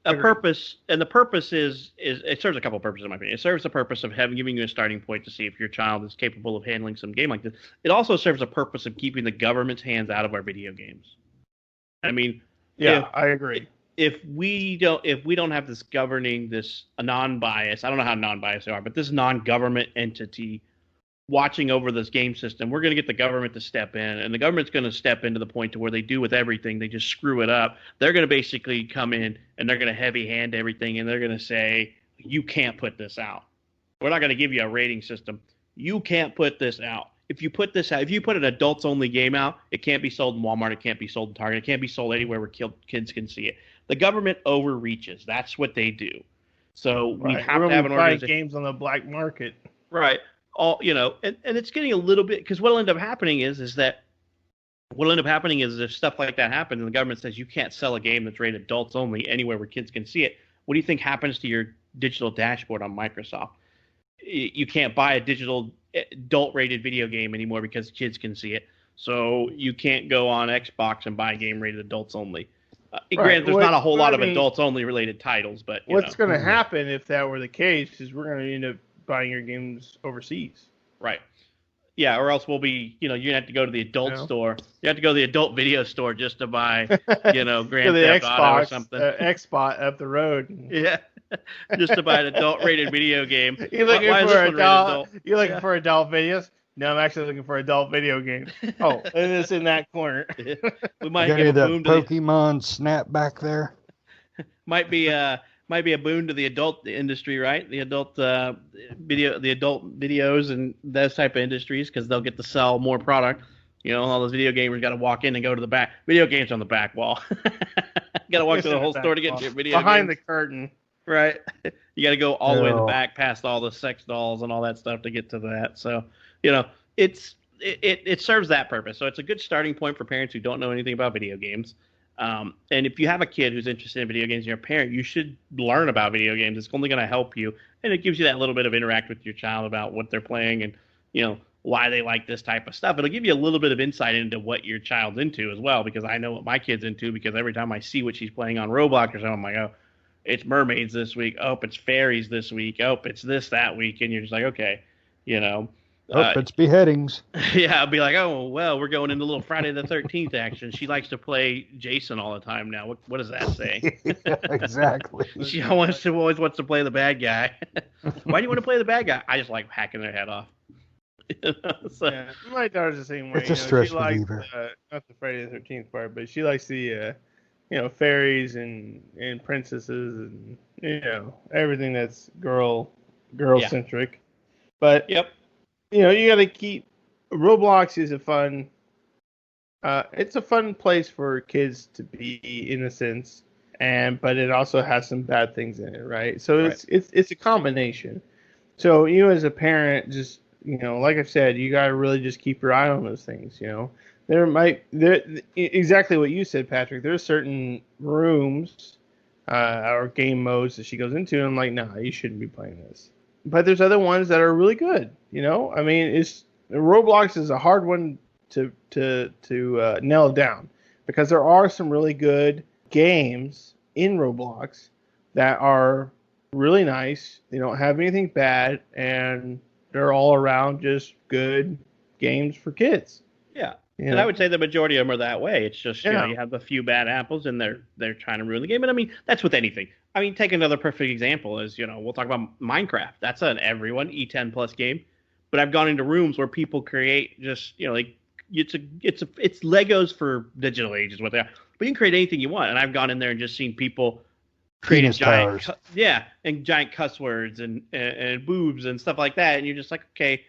S3: and the purpose is it serves a couple of purposes, in my opinion. It serves the purpose of giving you a starting point to see if your child is capable of handling some game like this. It also serves a purpose of keeping the government's hands out of our video games. I mean,
S1: I agree.
S3: If we don't have this governing, this non-biased, I don't know how non-biased they are, but this non-government entity watching over this game system. We're going to get the government to step in, and the government's going to step into the point to where they do with everything. They just screw it up. They're going to basically come in and they're going to heavy hand everything, and they're going to say, you can't put this out. We're not going to give you a rating system. You can't put this out. If you put this out, if you put an adults only game out, it can't be sold in Walmart. It can't be sold in Target. It can't be sold anywhere where kids can see it. The government overreaches. That's what they do. So we have to have an organization.
S1: Games on the black market.
S3: Right. And it's getting a little bit, because what'll end up happening is if stuff like that happens and the government says you can't sell a game that's rated adults only anywhere where kids can see it, what do you think happens to your digital dashboard on Microsoft? You can't buy a digital adult rated video game anymore because kids can see it. So you can't go on Xbox and buy a game rated adults only. Granted, there's not a whole lot of adults only related titles, but
S1: what's going to happen if that were the case is we're going to end up buying your games overseas.
S3: Right. Yeah, or else we'll be, you're going to have to go to the adult store. You have to go to the adult video store just to buy, Grand Theft Auto or something.
S1: Xbox up the road.
S3: Yeah. Just to buy an adult rated video game.
S1: You're looking for adult? You're looking for adult videos? No, I'm actually looking for adult video games. Oh, and it's in that corner.
S3: We might get a boom
S5: to Pokemon Snap back there.
S3: Might be a boon to the adult industry, right? The adult videos and those type of industries, because they'll get to sell more product. All those video gamers got to walk in and go to the back. Video games on the back wall. Got to walk through the whole store to get to your video
S1: behind
S3: games.
S1: The curtain.
S3: Right. You got to go all the way in the back, past all the sex dolls and all that stuff to get to that. So, it serves that purpose. So it's a good starting point for parents who don't know anything about video games. And if you have a kid who's interested in video games and you're a parent, you should learn about video games. It's only going to help you. And it gives you that little bit of interact with your child about what they're playing and, why they like this type of stuff. It'll give you a little bit of insight into what your child's into as well, because I know what my kid's into, because every time I see what she's playing on Roblox or something, I'm like, oh, it's mermaids this week. Oh, it's fairies this week. Oh, it's this that week. And you're just like, okay,
S5: it's beheadings.
S3: Yeah, I'll be like, oh, well, we're going into a little Friday the 13th action. She likes to play Jason all the time now. What does that say?
S5: Yeah, exactly.
S3: She always wants to play the bad guy. Why do you want to play the bad guy? I just like hacking their head off.
S1: Yeah, my daughter's the same way.
S5: It's a stress reliever.
S1: Not the Friday the 13th part, but she likes the, fairies and princesses and, everything that's girl centric. But
S3: yep.
S1: You got to keep. Roblox is it's a fun place for kids to be in a sense, but it also has some bad things in it, right? So it's a combination. So you as a parent, just like I said, you got to really just keep your eye on those things. Exactly what you said, Patrick. There's certain rooms or game modes that she goes into, and I'm like, nah, you shouldn't be playing this. But there's other ones that are really good. I mean, Roblox is a hard one to nail down, because there are some really good games in Roblox that are really nice. They don't have anything bad, and they're all around just good games for kids.
S3: Yeah. And I would say the majority of them are that way. It's just, you have a few bad apples and they're trying to ruin the game. And I mean, that's with anything. I mean, take another perfect example is, we'll talk about Minecraft. That's an everyone E10 plus game. But I've gone into rooms where people create just, it's Legos for digital age is what they are. But you can create anything you want. And I've gone in there and just seen people create giant, and giant cuss words and boobs and stuff like that. And you're just like, okay,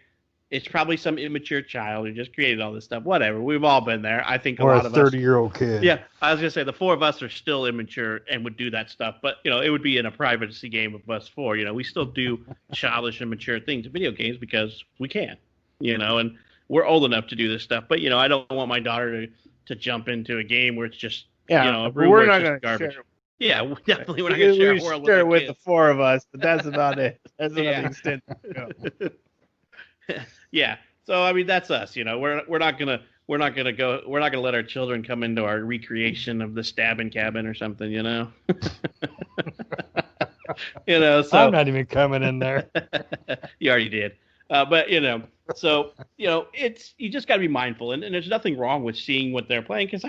S3: it's probably some immature child who just created all this stuff. Whatever. We've all been there. I think a lot of us. Or a
S5: 30-year-old kid.
S3: Yeah. I was going to say the four of us are still immature and would do that stuff. But, it would be in a privacy game of us four. We still do childish and mature things in video games because we can, and we're old enough to do this stuff. But, I don't want my daughter to jump into a game where it's just, a room
S1: we're
S3: where
S1: not
S3: it's just garbage.
S1: Share.
S3: Yeah, definitely. We're not going to share a world
S1: with the four of us, but that's about it. That's about the extent.
S3: Yeah. So I mean, that's us. We're not gonna let our children come into our recreation of the stabbing cabin or something. So
S5: I'm not even coming in there.
S3: You already did. But so it's, you just got to be mindful, and there's nothing wrong with seeing what they're playing, because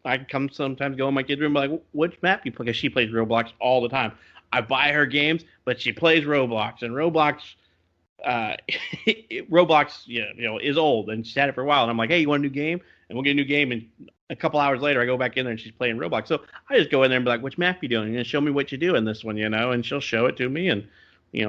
S3: I come sometimes go in my kid's room and be like, which map you play? Because she plays Roblox all the time. I buy her games, but she plays Roblox, and Roblox, Roblox, is old, and she's had it for a while. And I'm like, hey, you want a new game? And we'll get a new game. And a couple hours later, I go back in there and she's playing Roblox. So I just go in there and be like, which map you doing? And show me what you do in this one, and she'll show it to me. And,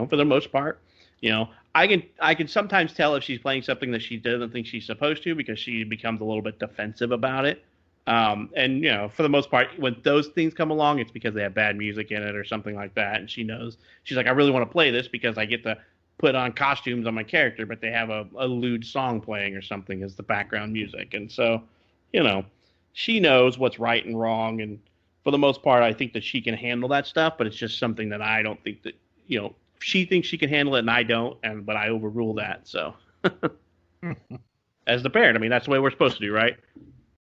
S3: for the most part, I can sometimes tell if she's playing something that she doesn't think she's supposed to, because she becomes a little bit defensive about it. And for the most part, when those things come along, it's because they have bad music in it or something like that. And she knows, she's like, I really want to play this because I get to put on costumes on my character, but they have a lewd song playing or something as the background music. And so, she knows what's right and wrong. And for the most part, I think that she can handle that stuff, but it's just something that I don't think that, she thinks she can handle it and I don't, but I overrule that. So as the parent, I mean, that's the way we're supposed to do, right?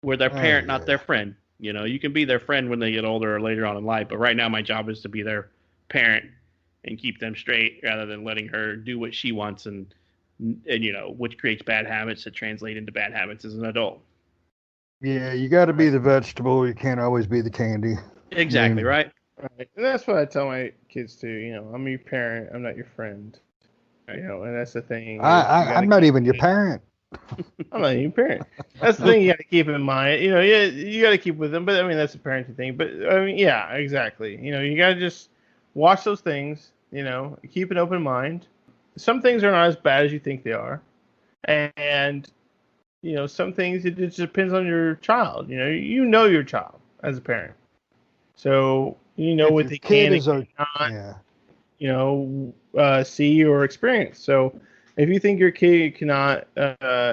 S3: We're their parent, not their friend. You can be their friend when they get older or later on in life, but right now my job is to be their parent and keep them straight rather than letting her do what she wants and which creates bad habits that translate into bad habits as an adult.
S5: Yeah, you got to be the vegetable. You can't always be the candy.
S3: Exactly, right?
S1: Right. And that's what I tell my kids too. I'm your parent. I'm not your friend. And that's the thing.
S5: I'm not even your parent.
S1: I'm not even your parent. That's the thing you got to keep in mind. You got to keep with them. But I mean, that's a parenting thing. But I mean, yeah, exactly. You got to just watch those things. Keep an open mind. Some things are not as bad as you think they are, and some things it just depends on your child. You know your child as a parent, so what they can and cannot, see or experience. So if you think your kid cannot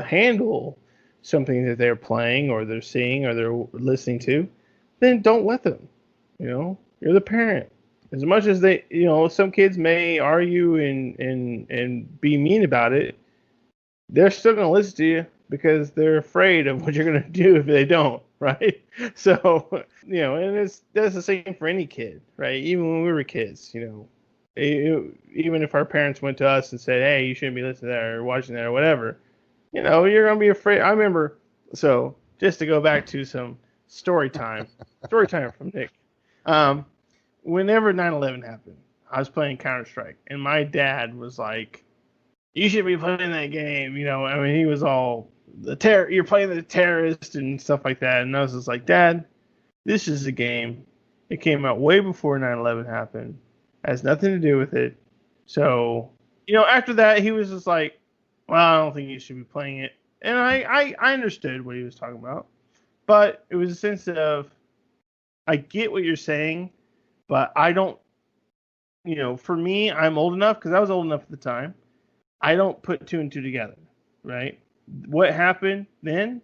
S1: handle something that they're playing or they're seeing or they're listening to, then don't let them. You're the parent. As much as they, some kids may argue and be mean about it, they're still going to listen to you because they're afraid of what you're going to do if they don't, right? So, and that's the same for any kid, right? Even when we were kids, even if our parents went to us and said, hey, you shouldn't be listening to that or watching that or whatever, you're going to be afraid. I remember, so just to go back to some story time from Nick. Whenever 9/11 happened, I was playing Counter-Strike, and my dad was like, you should be playing that game. I mean, he was all, you're playing the terrorist and stuff like that. And I was just like, Dad, this is a game. It came out way before 9/11 happened. It has nothing to do with it. So, after that, he was just like, well, I don't think you should be playing it. And I understood what he was talking about. But it was a sense of, I get what you're saying, but I don't, for me, I'm old enough, because I was old enough at the time. I don't put two and two together, right? What happened then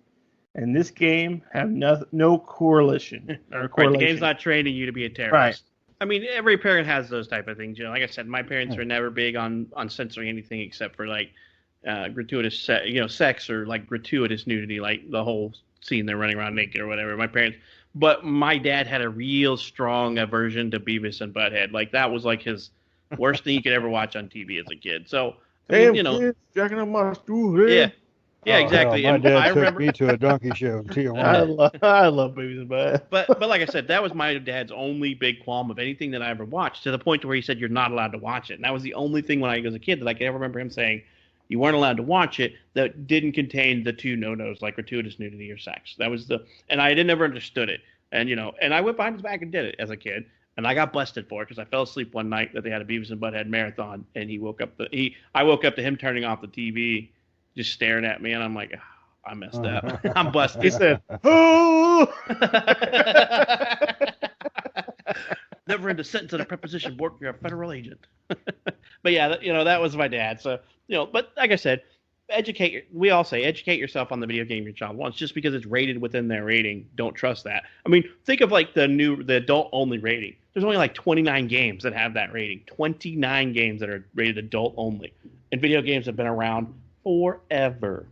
S1: and this game have no correlation. Right,
S3: the game's not training you to be a terrorist.
S1: Right.
S3: I mean, every parent has those type of things. Like I said, my parents were never big on censoring anything except for like gratuitous, sex or like gratuitous nudity, like the whole scene they're running around naked or whatever. But my dad had a real strong aversion to Beavis and Butthead. Like that was like his worst thing you could ever watch on TV as a kid. So,
S1: kids jacking up my stool.
S3: Yeah, exactly.
S5: Hell, my dad took me to a donkey show in Tijuana.
S1: I love Beavis and Butthead.
S3: But like I said, that was my dad's only big qualm of anything that I ever watched, to the point to where he said you're not allowed to watch it. And that was the only thing when I was a kid that I can ever remember him saying you weren't allowed to watch it that didn't contain the two no-nos, like gratuitous nudity or sex. That was and I never understood it. And and I went behind his back and did it as a kid. And I got busted for it because I fell asleep one night that they had a Beavis and Butthead marathon, and I woke up to him turning off the TV, just staring at me, and I'm like, oh, I messed up. I'm busted.
S1: He said, "Oh."
S3: Never in the sentence of the preposition, Bork, you're a federal agent. But yeah, that was my dad. So, but like I said, we all say educate yourself on the video game your child wants. Just because it's rated within their rating, don't trust that. I mean, think of like the adult only rating. There's only like 29 games that have that rating. 29 games that are rated adult only. And video games have been around forever.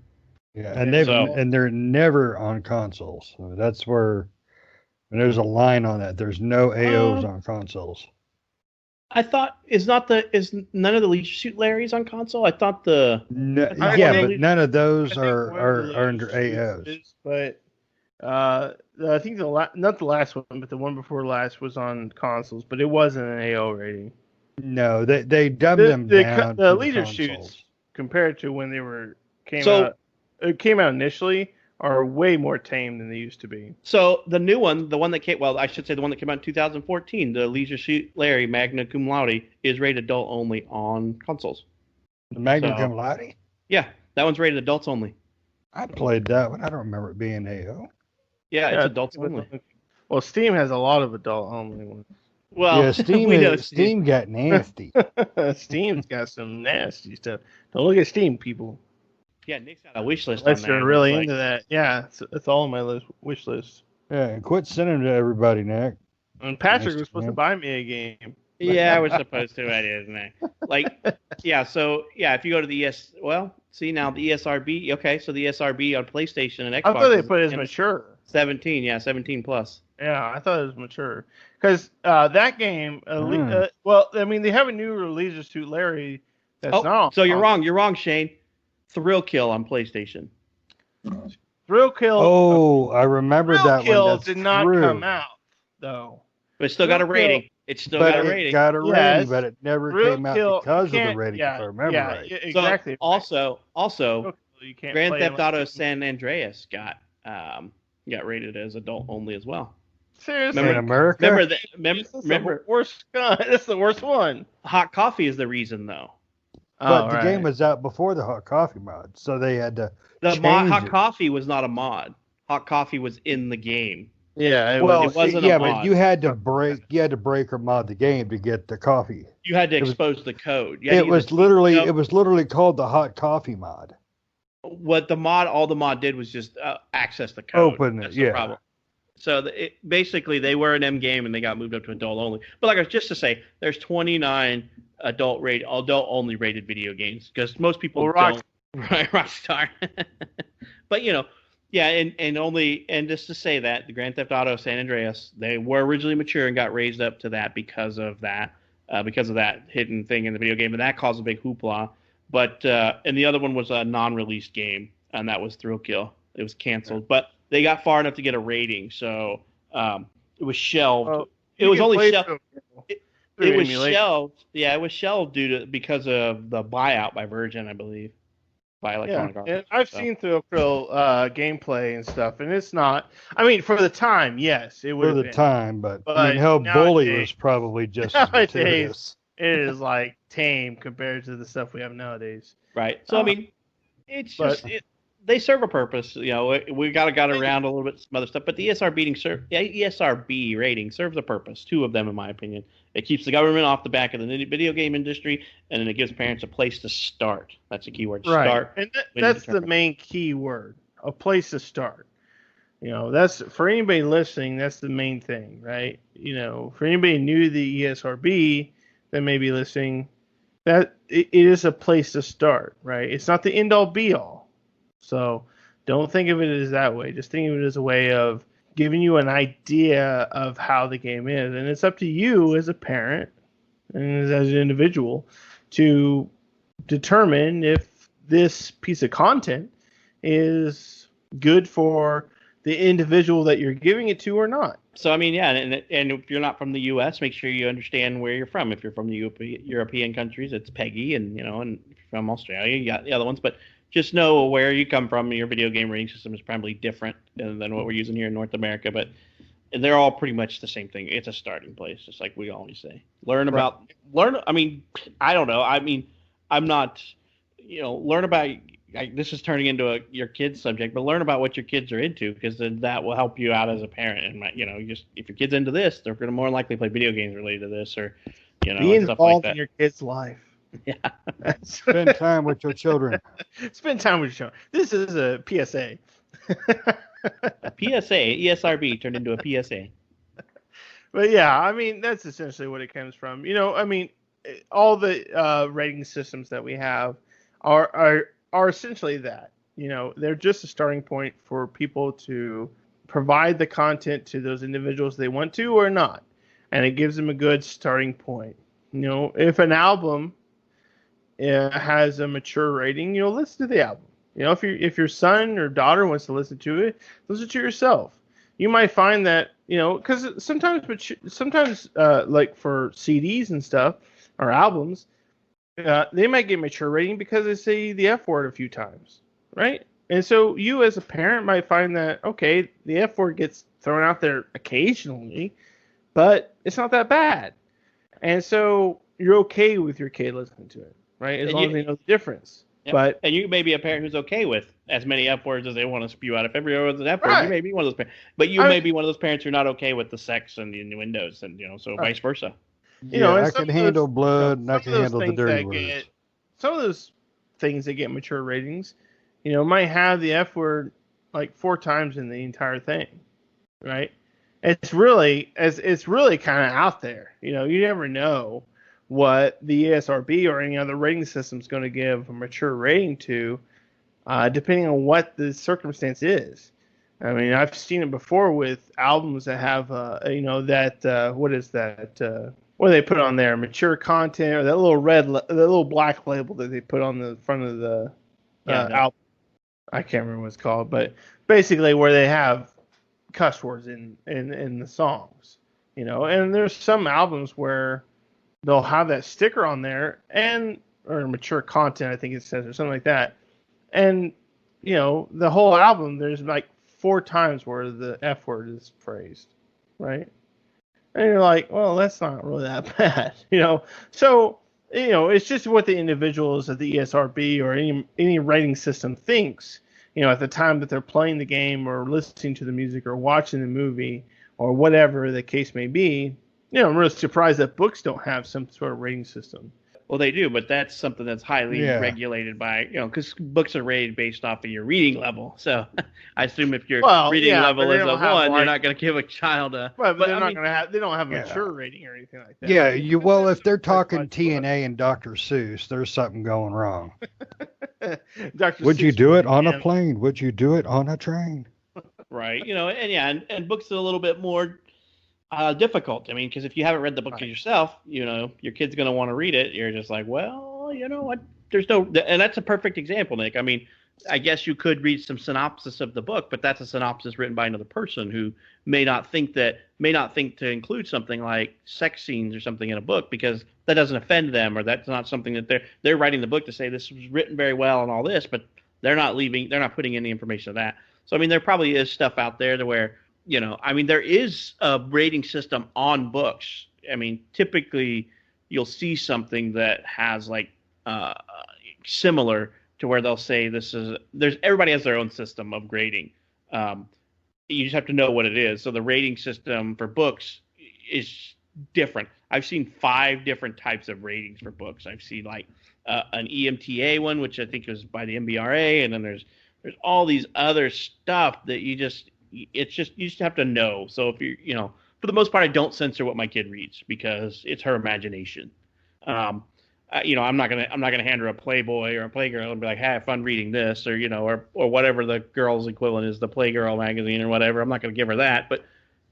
S5: Yeah, and they're never on consoles. So that's where, and there's a line on that. There's no AOs on consoles.
S3: I thought is none of the Leisure Suit Larrys on console? I thought
S5: but none of those are under AOs.
S1: But I think not the last one, but the one before last was on consoles, but it wasn't an AO rating.
S5: No, they dumbed them down
S1: the
S5: to
S1: leader
S5: consoles.
S1: shoots compared to when they came
S3: So-
S1: out. It came out initially are way more tame than they used to be.
S3: So the new one, the one that came, well, I should say the one that came out in 2014, the Leisure Suit Larry Magna Cum Laude, is rated adult only on consoles.
S5: The Magna
S3: So-
S5: Cum Laude?
S3: Yeah, that one's rated adults only.
S5: I played that one. I don't remember it being AO.
S3: Yeah, it's
S1: Yeah,
S3: adults only.
S1: Well, Steam has a lot of adult only ones.
S3: Well,
S5: Yeah, Steam,
S3: we know
S5: Steam got nasty.
S1: Steam's got some nasty stuff. Don't look at Steam, people.
S3: Yeah, Nick's got a wish list
S1: Unless
S3: on there.
S1: you're really
S3: It's
S1: into that. Yeah, it's all on my wish list.
S5: Yeah, and quit sending it to everybody, Nick.
S1: And Patrick
S5: Nice,
S1: was supposed to
S5: man.
S1: buy me a game.
S3: Yeah, I was supposed to. I didn't. I? Like, yeah. So yeah, if you go to the see now the ESRB. Okay, so the ESRB on PlayStation and Xbox.
S1: I thought they
S3: is
S1: put it as mature.
S3: 17. Yeah, 17 plus.
S1: Yeah, I thought it was mature. Because that game, well, I mean, they have a new Leisure Suit Larry that's not.
S3: So you're wrong. You're wrong, Shane. Thrill Kill on PlayStation.
S1: Thrill Kill.
S5: Oh, I remember
S1: Thrill
S5: that
S1: Kill
S5: one. That's
S1: did not
S5: true.
S1: come out, though.
S3: But it's still got a
S1: Thrill Kill-
S3: rating. It's still
S5: But
S3: got a
S5: it
S3: rating.
S5: got a
S1: Yes.
S5: rating, but it never
S1: Thrill
S5: came out
S1: Kill,
S5: because of
S1: you
S5: the
S1: can't-
S5: rating,
S1: yeah,
S5: if I remember
S1: yeah,
S5: right.
S1: exactly.
S3: Also,
S1: Thrill Kill, you can't
S3: Grand
S1: play
S3: Theft
S1: unless
S3: Auto
S1: you-
S3: San Andreas got rated as adult only as well.
S1: Seriously,
S5: In America?
S3: Remember,
S1: the worst gun. That's the worst one.
S3: hot coffee is the reason though.
S5: But
S1: Oh,
S5: the
S1: right.
S5: game was out before the hot coffee mod, so they had to
S3: The
S5: change
S3: mod, hot
S5: it.
S3: coffee was not a mod. Hot coffee was in the game.
S1: Yeah, it
S5: Well,
S1: was.
S3: it wasn't a
S5: yeah,
S3: mod.
S5: but you had to break or mod the game to get the coffee.
S3: You had to
S5: It was-
S3: expose the code. You had to
S5: It
S3: use
S5: was
S3: a-
S5: literally
S3: no.
S5: it was literally called the hot coffee mod.
S3: What the mod, all the mod did was just access the code.
S5: Open it,
S3: That's the
S5: yeah.
S3: problem. So basically, they were an M game and they got moved up to adult only. But like I was just to say, there's 29 adult only rated video games because most people
S1: Well,
S3: don't. Right, Rockstar. But yeah, and just to say that the Grand Theft Auto San Andreas, they were originally mature and got raised up to that because of that hidden thing in the video game, and that caused a big hoopla. But and the other one was a non-released game, and that was Thrill Kill. It was canceled, but they got far enough to get a rating, so it was shelved.
S1: Well,
S3: it
S1: you
S3: was
S1: can
S3: only
S1: play
S3: shelved.
S1: through
S3: It was
S1: emulation.
S3: shelved. Yeah, it was shelved because of the buyout by Virgin, I believe, by Electronic Arts.
S1: And I've
S3: So.
S1: seen Thrill Kill gameplay and stuff, and it's not. I mean, for the time, yes, it would
S5: For
S1: have
S5: the
S1: been.
S5: time, but I
S1: But
S5: mean, hell, Bully
S1: nowadays-
S5: was probably just as
S1: Nowadays,
S5: gratuitous.
S1: It is like tame compared to the stuff we have nowadays.
S3: Right. So I mean, it's
S1: but-
S3: just they serve a purpose. We got around a little bit some other stuff, but the ESRB rating serves a purpose. Two of them, in my opinion. It keeps the government off the back of the video game industry, and then it gives parents a place to start. That's a key word. Start.
S1: And
S3: when
S1: that's
S3: you
S1: the
S3: determine.
S1: main key word, a place to start. That's for anybody listening, that's the main thing, right? For anybody new to the ESRB that may be listening, that it is a place to start, right? It's not the end all be all. So don't think of it as that way. Just think of it as a way of giving you an idea of how the game is. And it's up to you as a parent and as an individual to determine if this piece of content is good for the individual that you're giving it to or not.
S3: So I mean, yeah, and if you're not from the U.S., make sure you understand where you're from. If you're from the European countries, it's PEGI, and and if you're from Australia, you got the other ones. But just know where you come from. Your video game rating system is probably different than what we're using here in North America, but they're all pretty much the same thing. It's a starting place, just like we always say. I mean, I don't know. I mean, I'm not. Learn about. This is turning into your kid's subject, but learn about what your kids are into, because then that will help you out as a parent. And just if your kid's into this, they're going to more likely play video games related to this, or
S1: Be
S3: and stuff like
S1: involved
S3: that.
S1: in your kid's life.
S3: Yeah.
S5: Spend time with your children.
S1: Spend time with your children. This is a PSA.
S3: A PSA, ESRB turned into a PSA.
S1: But yeah, I mean, that's essentially what it comes from. I mean, all the rating systems that we have are essentially that. They're just a starting point for people to provide the content to those individuals they want to or not. And it gives them a good starting point. If an album has a mature rating, listen to the album. If your son or daughter wants to listen to it, listen to yourself. You might find that, because sometimes like for CDs and stuff, or albums, they might get mature rating because they say the F word a few times, right? And so you as a parent might find that, okay, the F word gets thrown out there occasionally, but it's not that bad. And so you're okay with your kid listening to it, right? As long as they know the difference.
S3: Yep.
S1: But
S3: and you may be a parent who's okay with as many F words as they want to spew out. If every word is an F word,
S1: Right.
S3: you may be one of those parents. But you may be one of those parents who are not okay with the sex and the innuendos, and so vice versa.
S5: Yeah,
S1: and
S5: I
S1: some
S5: can
S1: of
S5: handle
S1: those,
S5: blood and I
S1: some
S5: can
S1: of those
S5: handle the
S1: things
S5: dirty
S1: that
S5: words.
S1: some of those things that get mature ratings, might have the F word like 4 times in the entire thing, right? It's really kind of out there. You never know what the ESRB or any other rating system is going to give a mature rating to, depending on what the circumstance is. I mean, I've seen it before with albums that have, what is that? What do they put on there? Mature content, or that the little black label that they put on the front of the album. I can't remember what it's called, but basically where they have cuss words in the songs, And there's some albums where they'll have that sticker on there or mature content, I think it says, or something like that. And the whole album, there's like 4 times where the F word is phrased, right? And you're like, well, that's not really that bad, So, it's just what the individuals at the ESRB or any rating system thinks, at the time that they're playing the game or listening to the music or watching the movie or whatever the case may be. I'm really surprised that books don't have some sort of rating system.
S3: Well, they do, but that's something that's highly regulated by, because books are rated based off of your reading level. So I assume if your reading level is a 1, you're not going to give a child a.
S1: But they're not going to have. They don't have a mature rating or anything like that.
S5: Yeah, if they're talking TNA and Dr. Seuss, there's something going wrong. Would you do it on a plane? Would you do it on a train?
S3: Right, and books are a little bit more difficult. I mean, because if you haven't read the book yourself, your kid's going to want to read it. You're just like, well, you know what? There's no, and that's a perfect example, Nick. I mean, I guess you could read some synopsis of the book, but that's a synopsis written by another person who may not think to include something like sex scenes or something in a book because that doesn't offend them, or that's not something that they're writing the book to say this was written very well and all this, but they're not putting in the information of that. So, I mean, there probably is stuff out there to where, there is a rating system on books. I mean, typically you'll see something that has like similar to where they'll say everybody has their own system of grading. You just have to know what it is. So the rating system for books is different. I've seen 5 different types of ratings for books. I've seen like an EMTA one, which I think is by the MBRA, and then there's all these other stuff that you just have to know. So if you for the most part, I don't censor what my kid reads because it's her imagination. I'm not gonna hand her a Playboy or a Playgirl and be like, "Hey, have fun reading this," or or whatever the girl's equivalent is, the Playgirl magazine or whatever. I'm not gonna give her that. But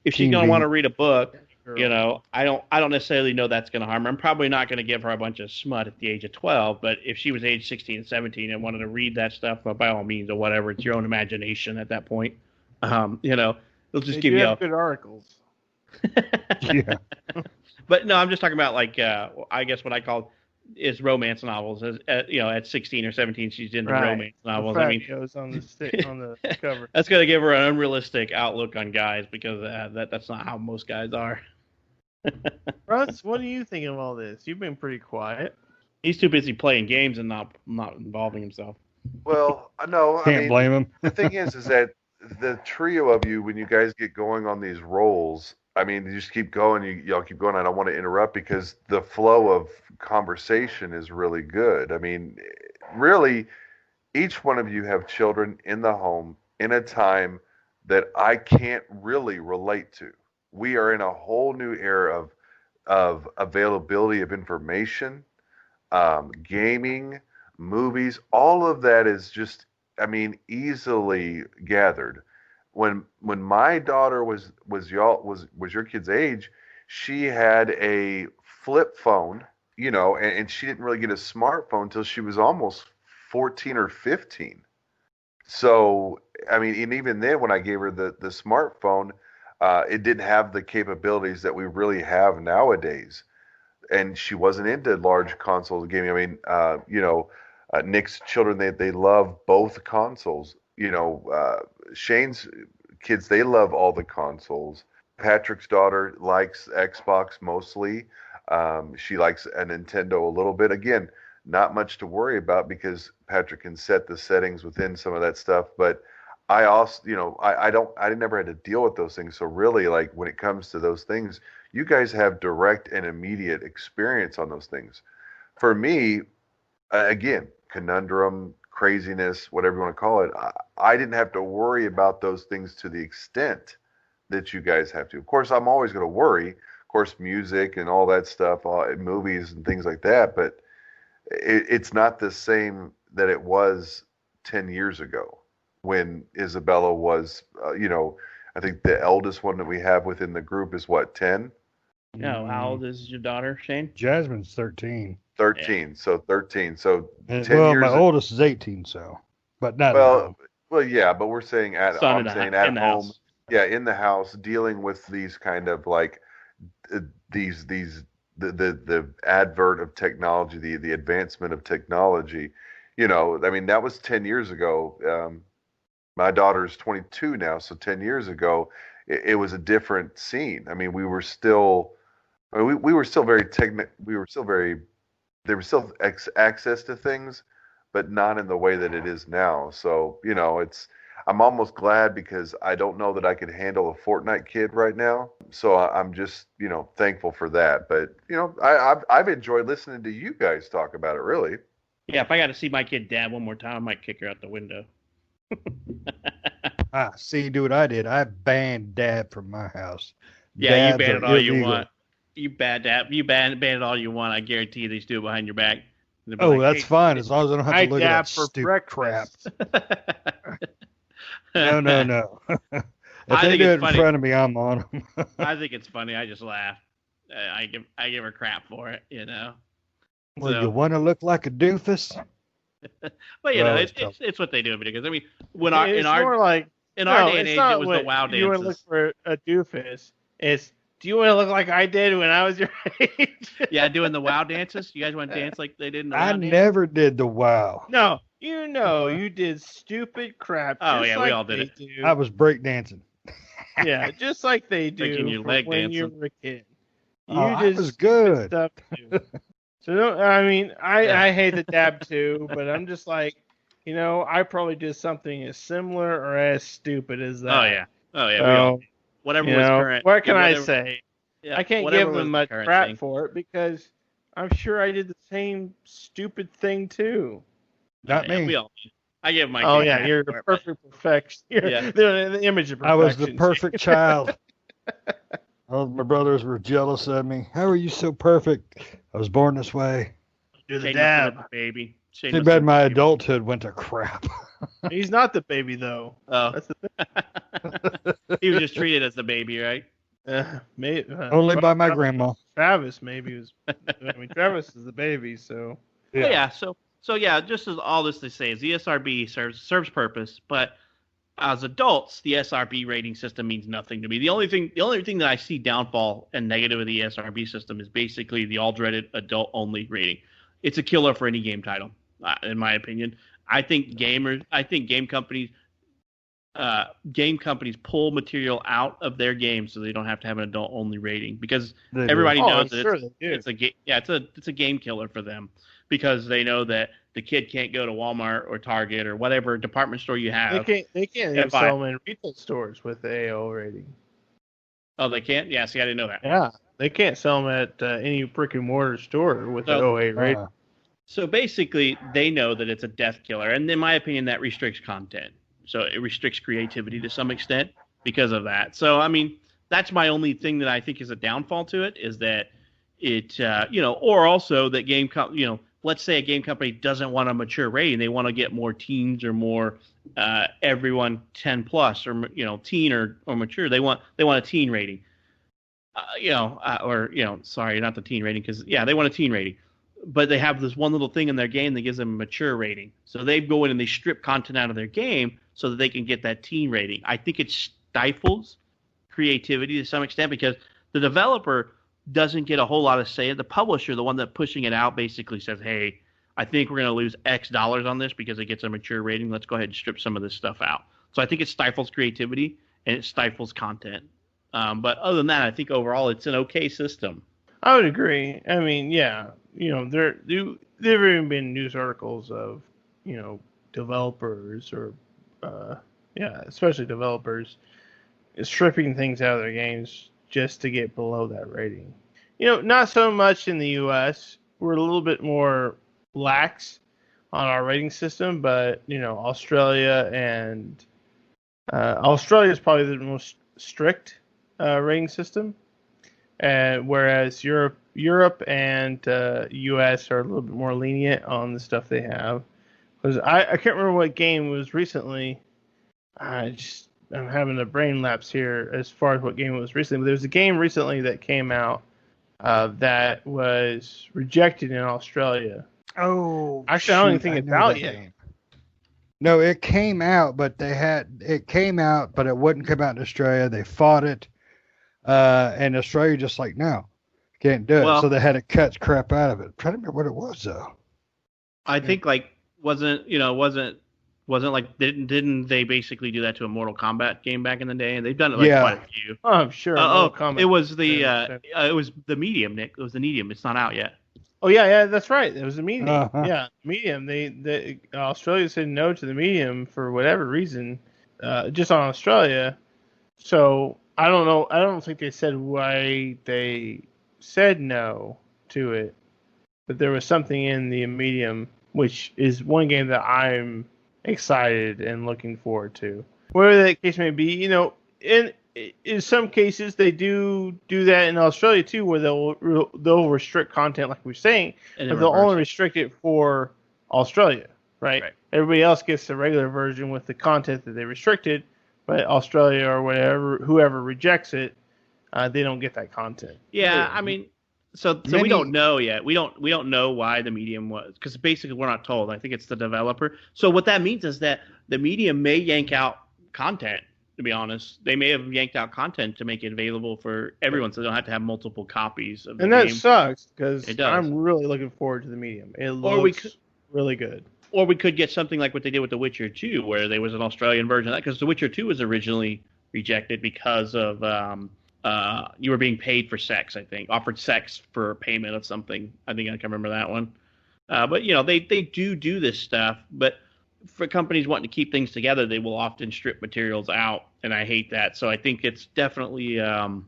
S3: if she's gonna want to read a book, I don't necessarily know that's gonna harm her. I'm probably not gonna give her a bunch of smut at the age of 12. But if she was age 16 and 17 and wanted to read that stuff, by all means, or whatever, it's your own imagination at that point. They'll just give you
S1: good articles.
S5: Yeah.
S3: But no, I'm just talking about like I guess what I call is romance novels. At 16 or 17, she's into romance novels. I mean,
S1: goes on the cover.
S3: That's gonna give her an unrealistic outlook on guys because that's not how most guys are.
S1: Russ, what do you think of all this? You've been pretty quiet.
S3: He's too busy playing games and not involving himself.
S4: Well, no,
S5: Can't blame him.
S4: The thing is that the trio of you, when you guys get going on these roles, I mean, you just keep going. Y'all keep going. I don't want to interrupt because the flow of conversation is really good. I mean, really, each one of you have children in the home in a time that I can't really relate to. We are in a whole new era of availability of information, gaming, movies. All of that is just, easily gathered. When my daughter was your kid's age, she had a flip phone, and she didn't really get a smartphone until she was almost 14 or 15. So, and even then, when I gave her the smartphone, it didn't have the capabilities that we really have nowadays. and she wasn't into large console gaming. I mean, Nick's children, they love both consoles. Shane's kids, they love all the consoles. Patrick's daughter likes Xbox mostly. She likes a Nintendo a little bit. Again, not much to worry about because Patrick can set the settings within some of that stuff. But I also, I never had to deal with those things. So really, like when it comes to those things, you guys have direct and immediate experience on those things. For me, again, conundrum, craziness, whatever you want to call it, I didn't have to worry about those things to the extent that you guys have to. Of course, I'm always going to worry. Of course, music and all that stuff, movies and things like that, but it's not the same that it was 10 years ago when Isabella was, I think the eldest one that we have within the group is what, 10?
S3: No, how old is your daughter, Shane?
S5: Jasmine's 13.
S4: 13. Yeah. So 13. So 10
S5: well,
S4: years.
S5: My oldest is 18. So, but not.
S4: Well, yeah, but we're saying at home.
S3: House.
S4: Yeah, in the house, dealing with these kind of like the advert of technology, the advancement of technology. I mean, that was 10 years ago. My daughter's 22 now, so 10 years ago, it was a different scene. I mean, we were still very there was still access to things, but not in the way that it is now. So, I'm almost glad because I don't know that I could handle a Fortnite kid right now. So I'm just, thankful for that. But, I've enjoyed listening to you guys talk about it, really.
S3: Yeah, if I got to see my kid dab one more time, I might kick her out the window.
S5: See, do what I did. I banned dab from my house.
S3: Yeah,
S5: Dabs
S3: you ban it all
S5: illegal.
S3: you want. You ban it all you want. I guarantee you they do it behind your back.
S5: That's fine as long as I don't have to look at that
S1: for
S5: stupid crap.
S1: breakfast.
S5: No. If they do it in front of me, I'm on them.
S3: I think it's funny. I just laugh. I give her crap for it,
S5: Well, you want to look like a doofus?
S3: But it's what they do because I mean, in our day and age, it was the WoW dances.
S1: You want to look for a doofus? Do you want to look like I did when I was your age?
S3: Yeah, doing the WoW dances. You guys want to dance like they did in the WoW dance?
S5: Never did the WoW.
S1: No, you did stupid crap.
S3: Oh yeah, we all did it.
S1: Do.
S5: I was breakdancing.
S1: Yeah, just like they do when you were a kid.
S5: I was good.
S1: Stuff too. So I mean, I hate the dab too, but I'm just like, I probably did something as similar or as stupid as that.
S3: Oh yeah. So, whatever was current.
S1: What can I say?
S3: Yeah,
S1: I can't give them much crap for it because I'm sure I did the same stupid thing too.
S5: Not me.
S3: I give my.
S1: Oh yeah, you're the perfect perfection. The image of perfection.
S5: I was the perfect child. All my brothers were jealous of me. How are you so perfect? I was born this way.
S1: Do the dab,
S3: baby.
S5: Too bad my adulthood went to crap.
S1: He's not the baby though.
S3: Oh,
S1: that's the thing.
S3: He was just treated as the baby, right?
S5: Only by my grandma.
S1: Travis maybe was. I mean, Travis is the baby, so.
S3: Yeah. So yeah, just as all this to say is the ESRB serves purpose, but as adults, the ESRB rating system means nothing to me. The only thing that I see downfall and negative of the ESRB system is basically the all dreaded adult only rating. It's a killer for any game title, in my opinion. I think game companies pull material out of their games so they don't have to have an adult only rating because everybody knows that it's a game killer for them because they know that the kid can't go to Walmart or Target or whatever department store you have.
S1: They can't even sell them in retail stores with the AO rating.
S3: Oh, they can't? Yeah, see, I didn't know that.
S1: Yeah, they can't sell them at any brick and mortar store with the OA rating.
S3: So basically, they know that it's a death killer, and in my opinion, that restricts content. So it restricts creativity to some extent because of that. So I mean, that's my only thing that I think is a downfall to it is that it, or also that let's say a game company doesn't want a mature rating, they want to get more teens or more everyone 10 plus or teen or mature. They want a teen rating. Sorry, not the teen rating they want a teen rating. But they have this one little thing in their game that gives them a mature rating. So they go in and they strip content out of their game so that they can get that teen rating. I think it stifles creativity to some extent because the developer doesn't get a whole lot of say. The publisher, the one that pushing it out, basically says, "Hey, I think we're going to lose X dollars on this because it gets a mature rating. Let's go ahead and strip some of this stuff out." So I think it stifles creativity and it stifles content. But other than that, I think overall it's an okay system.
S1: I would agree. I mean, yeah, there have even been news articles of, developers or, especially developers, stripping things out of their games just to get below that rating. Not so much in the U.S. We're a little bit more lax on our rating system, but Australia and Australia is probably the most strict rating system. Whereas Europe and U.S. are a little bit more lenient on the stuff they have. Because I can't remember what game was recently. I'm having a brain lapse here as far as what game it was recently. But there was a game recently that came out that was rejected in Australia.
S5: Oh,
S1: actually, I don't even think it's out yet.
S5: Game. No, it came out, but it came out, but it wouldn't come out in Australia. They fought it. And Australia just like, no, can't do it. So they had to cut crap out of it. I'm trying to remember what it was though.
S3: I think wasn't like didn't they basically do that to a Mortal Kombat game back in the day? And they've done it quite a few.
S1: Oh, I'm sure.
S3: It was it was the Medium, Nick. It was the Medium. It's not out yet.
S1: Oh yeah, that's right. It was the Medium.
S5: Uh-huh.
S1: Yeah, Medium. They Australia said no to the Medium for whatever reason, just on Australia. So I don't know. I don't think they said why they said no to it, but there was something in the Medium, which is one game that I'm excited and looking forward to. Whatever that case may be, in some cases they do that in Australia too, where they'll restrict content like we're saying, but they'll only restrict it for Australia, right? Everybody else gets the regular version with the content that they restricted. But Australia or whoever rejects it, they don't get that content.
S3: Yeah, I mean, so we don't know yet. We don't know why the Medium was, because basically we're not told. I think it's the developer. So what that means is that the Medium may yank out content. To be honest, they may have yanked out content to make it available for everyone, so they don't have to have multiple copies of the game.
S1: And that sucks because I'm really looking forward to the Medium. It looks really good.
S3: Or we could get something like what they did with The Witcher 2, where there was an Australian version of that, because The Witcher 2 was originally rejected because of you were being paid for sex, I think. Offered sex for payment of something. I think I can remember that one. But, they do this stuff. But for companies wanting to keep things together, they will often strip materials out, and I hate that. So I think it's definitely a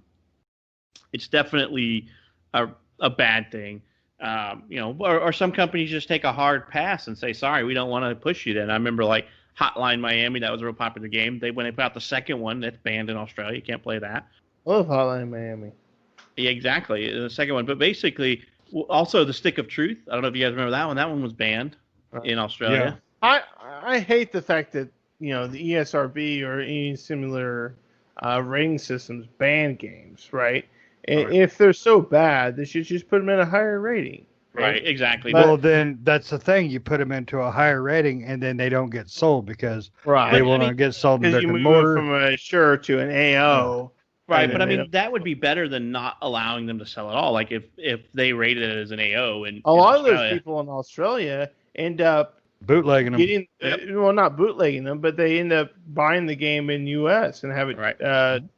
S3: bad thing. Or some companies just take a hard pass and say, sorry, we don't want to push you then. I remember like Hotline Miami, that was a real popular game. When they put out the second one, that's banned in Australia. You can't play that.
S1: I love Hotline Miami.
S3: Yeah, exactly. The second one. But basically, also the Stick of Truth. I don't know if you guys remember that one. That one was banned in Australia.
S1: Yeah. I hate the fact that, the ESRB or any similar rating systems ban games, right? And if they're so bad, they should just put them at a higher rating.
S3: Right, exactly.
S5: Well, then that's the thing. You put them into a higher rating, and then they don't get sold because they will not get sold in brick and mortar.
S1: From a Sure to an AO.
S3: Right, but I mean, that would be better than not allowing them to sell at all. Like if they rated it as an AO.
S1: A lot of those people in Australia end up
S5: bootlegging them.
S1: Well, not bootlegging them, but they end up buying the game in U.S. and have it,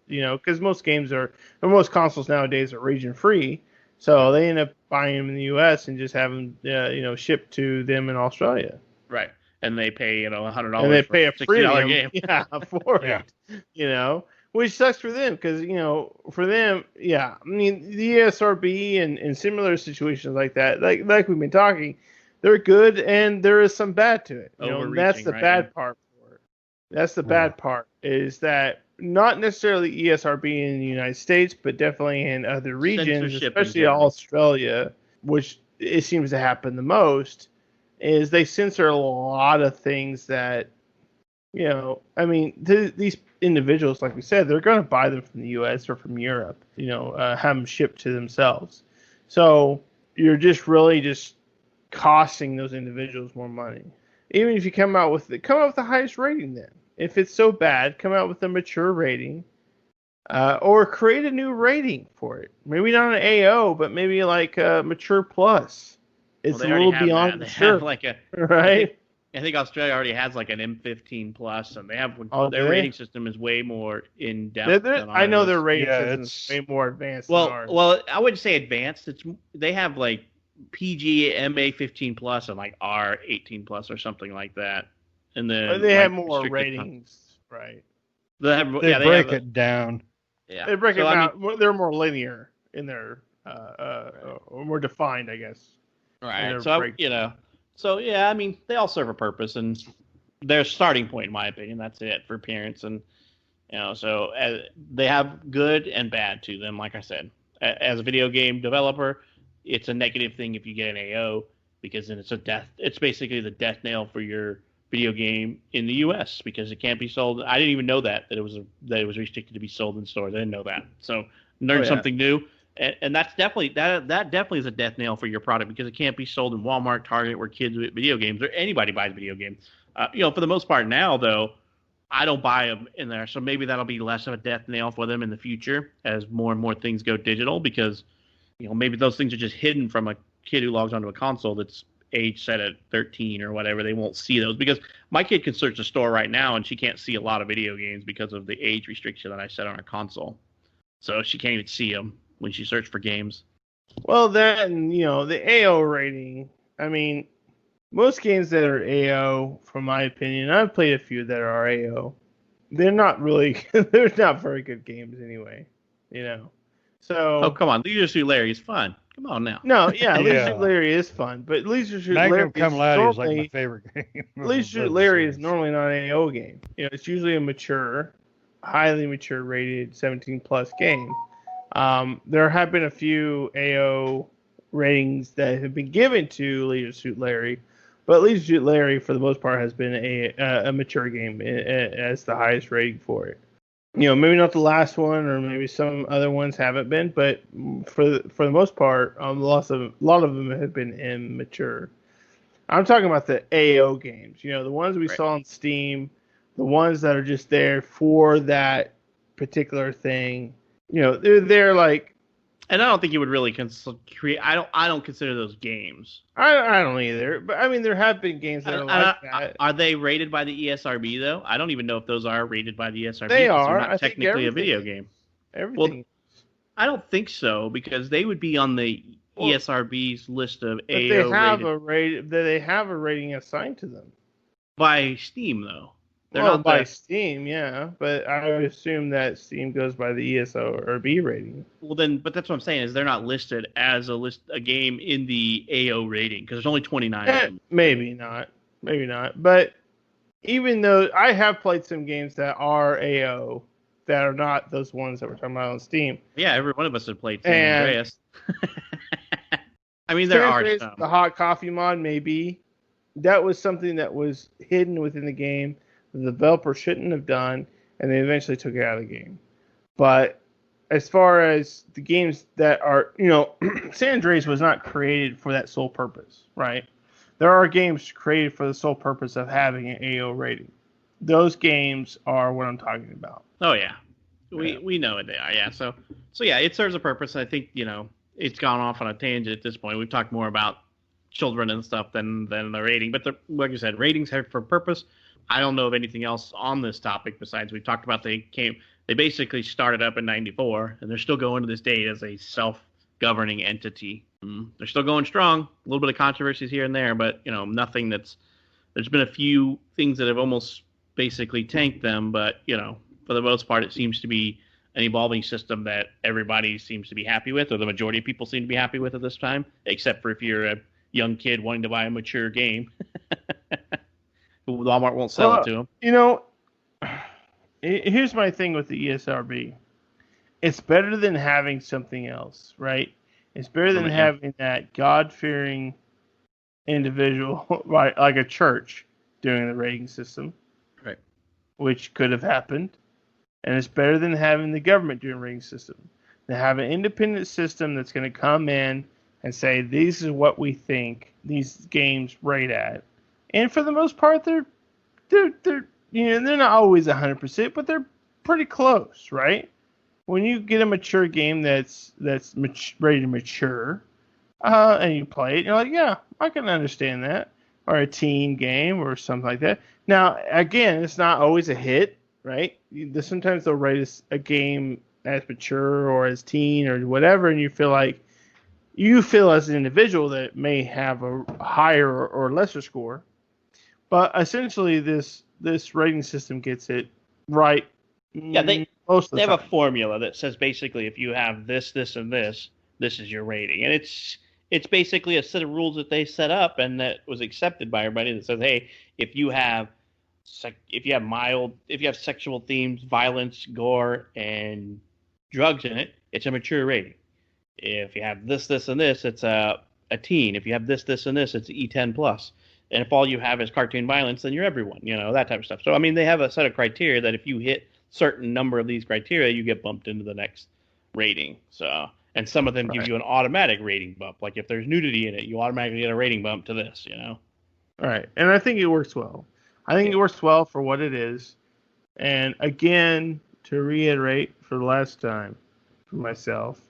S1: because most consoles nowadays are region free, so they end up buying them in the U.S. and just have them, shipped to them in Australia.
S3: Right, and they pay $100.
S1: And they pay a
S3: $60 game.
S1: For it. Which sucks for them because for them, I mean the ESRB and similar situations like that, like we've been talking. They're good, and there is some bad to it. That's the bad part for it. That's the bad part, is that not necessarily ESRB in the United States, but definitely in other regions, especially Australia, which it seems to happen the most, is they censor a lot of things that, these individuals, like we said, they're going to buy them from the U.S. or from Europe, have them shipped to themselves. So you're just costing those individuals more money. Even if you come out with the highest rating, then if it's so bad, come out with a mature rating or create a new rating for it. Maybe not an AO, but maybe like a mature plus. It's
S3: Well, they
S1: a
S3: already
S1: little
S3: have
S1: beyond
S3: that. They
S1: mature,
S3: have like a,
S1: right?
S3: I think Australia already has like an M15 plus, and they have
S1: Oh,
S3: their
S1: do they?
S3: rating system is way more in depth than
S1: I know
S3: ours
S1: their
S3: is.
S1: rating
S5: Yeah,
S1: system is
S5: it's
S1: way more advanced than ours.
S3: Well, I wouldn't say advanced. They have like PG MA 15 plus and like R 18 plus or something like that, and then
S1: They have
S3: like
S1: more
S3: restricted
S1: ratings, right?
S3: They have,
S5: they
S3: yeah, they
S5: break
S3: have
S5: it down.
S3: yeah.
S1: They break
S3: So
S1: it
S3: I mean,
S1: down. They're more linear in their, or more defined, I guess. In
S3: right.
S1: their
S3: So
S1: break.
S3: so yeah. I mean, they all serve a purpose, and their starting point, in my opinion, that's it for parents, and so they have good and bad to them. Like I said, as a video game developer, it's a negative thing if you get an AO because then it's a death. It's basically the death nail for your video game in the U.S. because it can't be sold. I didn't even know that it was restricted to be sold in stores. I didn't know that. So learned something new, and that's definitely that definitely is a death nail for your product because it can't be sold in Walmart, Target, where kids with video games or anybody buys video games. For the most part now though. I don't buy them in there, so maybe that'll be less of a death nail for them in the future as more and more things go digital because maybe those things are just hidden from a kid who logs onto a console that's age set at 13 or whatever. They won't see those because my kid can search the store right now and she can't see a lot of video games because of the age restriction that I set on her console. So she can't even see them when she searches for games.
S1: Well, then the AO rating. I mean, most games that are AO, from my opinion, I've played a few that are AO. They're not really. They're not very good games anyway. So.
S3: Oh, come on. Leisure Suit Larry is fun. Come on now.
S1: No, yeah, Leisure
S5: Yeah.
S1: Suit Larry is fun, but Leisure Suit Larry
S5: Magnum
S1: is
S5: Cum Laude is like my
S1: normally
S5: favorite game.
S1: Leisure Suit Larry is normally not an AO game. It's usually a mature, highly mature rated 17 plus game. There have been a few AO ratings that have been given to Leisure Suit Larry, but Leisure Suit Larry, for the most part, has been a mature game as the highest rating for it. Maybe not the last one, or maybe some other ones haven't been, but for the most part, a lot of them have been immature. I'm talking about the AO games. The ones we saw on Steam, the ones that are just there for that particular thing. They're like.
S3: And I don't think you would really create. I don't consider those games.
S1: I don't either, but I mean there have been games that are like that.
S3: Are they rated by the ESRB though? I don't even know if those are rated by the ESRB.
S1: They are.
S3: They're not
S1: I think
S3: technically a video game.
S1: Everything.
S3: Well, I don't think so because they would be on the ESRB's list of AO
S1: they have
S3: rated.
S1: they have a rating assigned to them
S3: By Steam though. They're
S1: not
S3: not
S1: by Steam, yeah, but I would assume that Steam goes by the ESRB rating.
S3: Well, but that's what I'm saying is they're not listed as a game in the AO rating because there's only 29 of them.
S1: Maybe not, But even though I have played some games that are AO that are not those ones that we're talking about on Steam.
S3: Yeah, every one of us have played San Andreas. I mean, there are some.
S1: The hot coffee mod, maybe that was something that was hidden within the game. The developer shouldn't have done, and they eventually took it out of the game. But as far as the games that are, San Andreas was not created for that sole purpose, right? There are games created for the sole purpose of having an AO rating. Those games are what I'm talking about.
S3: Oh yeah, we know what they are. Yeah, so yeah, it serves a purpose. I think it's gone off on a tangent at this point. We've talked more about children and stuff than the rating, but like you said, ratings have for purpose. I don't know of anything else on this topic besides we've talked about they basically started up in 94 and they're still going to this day as a self-governing entity. They're still going strong. A little bit of controversies here and there, but nothing there's been a few things that have almost basically tanked them, but for the most part it seems to be an evolving system that everybody seems to be happy with, or the majority of people seem to be happy with at this time, except for if you're a young kid wanting to buy a mature game. Walmart won't sell it to them.
S1: Here's my thing with the ESRB. It's better than having something else, right? It's better than having that God-fearing individual, right, like a church, doing the rating system,
S3: right?
S1: Which could have happened. And it's better than having the government doing a rating system. To have an independent system that's going to come in and say, this is what we think these games rate at. And for the most part, they're not always 100%, but they're pretty close, right? when you get a mature game that's ready to mature, and you play it, you're like, yeah, I can understand that. Or a teen game or something like that. Now, again, it's not always a hit, right? Sometimes they'll rate a game as mature or as teen or whatever, and you feel as an individual that it may have a higher or lesser score. But essentially, this rating system gets it right.
S3: Yeah,
S1: most of
S3: they
S1: the
S3: have
S1: time.
S3: a formula that says basically if you have this, this, and this is your rating, and it's basically a set of rules that they set up and that was accepted by everybody that says, hey, if you have sexual themes, violence, gore, and drugs in it, it's a mature rating. If you have this, this, and this, it's a teen. If you have this, this, and this, it's E10 plus. And if all you have is cartoon violence, then you're everyone, that type of stuff. So, I mean, they have a set of criteria that if you hit certain number of these criteria, you get bumped into the next rating. So, and some of them give you an automatic rating bump. Like if there's nudity in it, you automatically get a rating bump to this,
S1: All right. And I think it works well. I think it works well for what it is. And again, to reiterate for the last time for myself,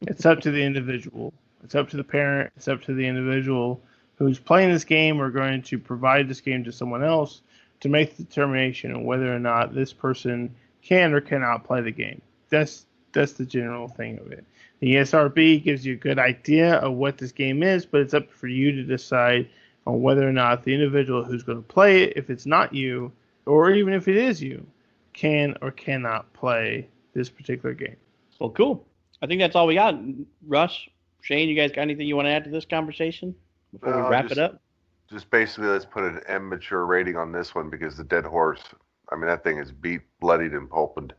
S1: it's up to the individual. It's up to the parent. It's up to the individual who's playing this game or going to provide this game to someone else to make the determination on whether or not this person can or cannot play the game. That's the general thing of it. The ESRB gives you a good idea of what this game is, but it's up for you to decide on whether or not the individual who's going to play it, if it's not you, or even if it is you, can or cannot play this particular game.
S3: Well, cool. I think that's all we got. Russ, Shane, you guys got anything you want to add to this conversation before we wrap it up?
S4: Just basically, let's put an immature rating on this one because the dead horse, I mean, that thing is beat, bloodied, and pulped.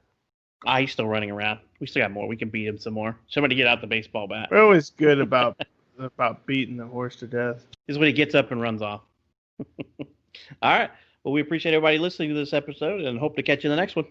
S3: He's still running around. We still got more. We can beat him some more. Somebody get out the baseball bat.
S1: We're always good about beating the horse to death.
S3: This is when he gets up and runs off. All right. Well, we appreciate everybody listening to this episode and hope to catch you in the next one.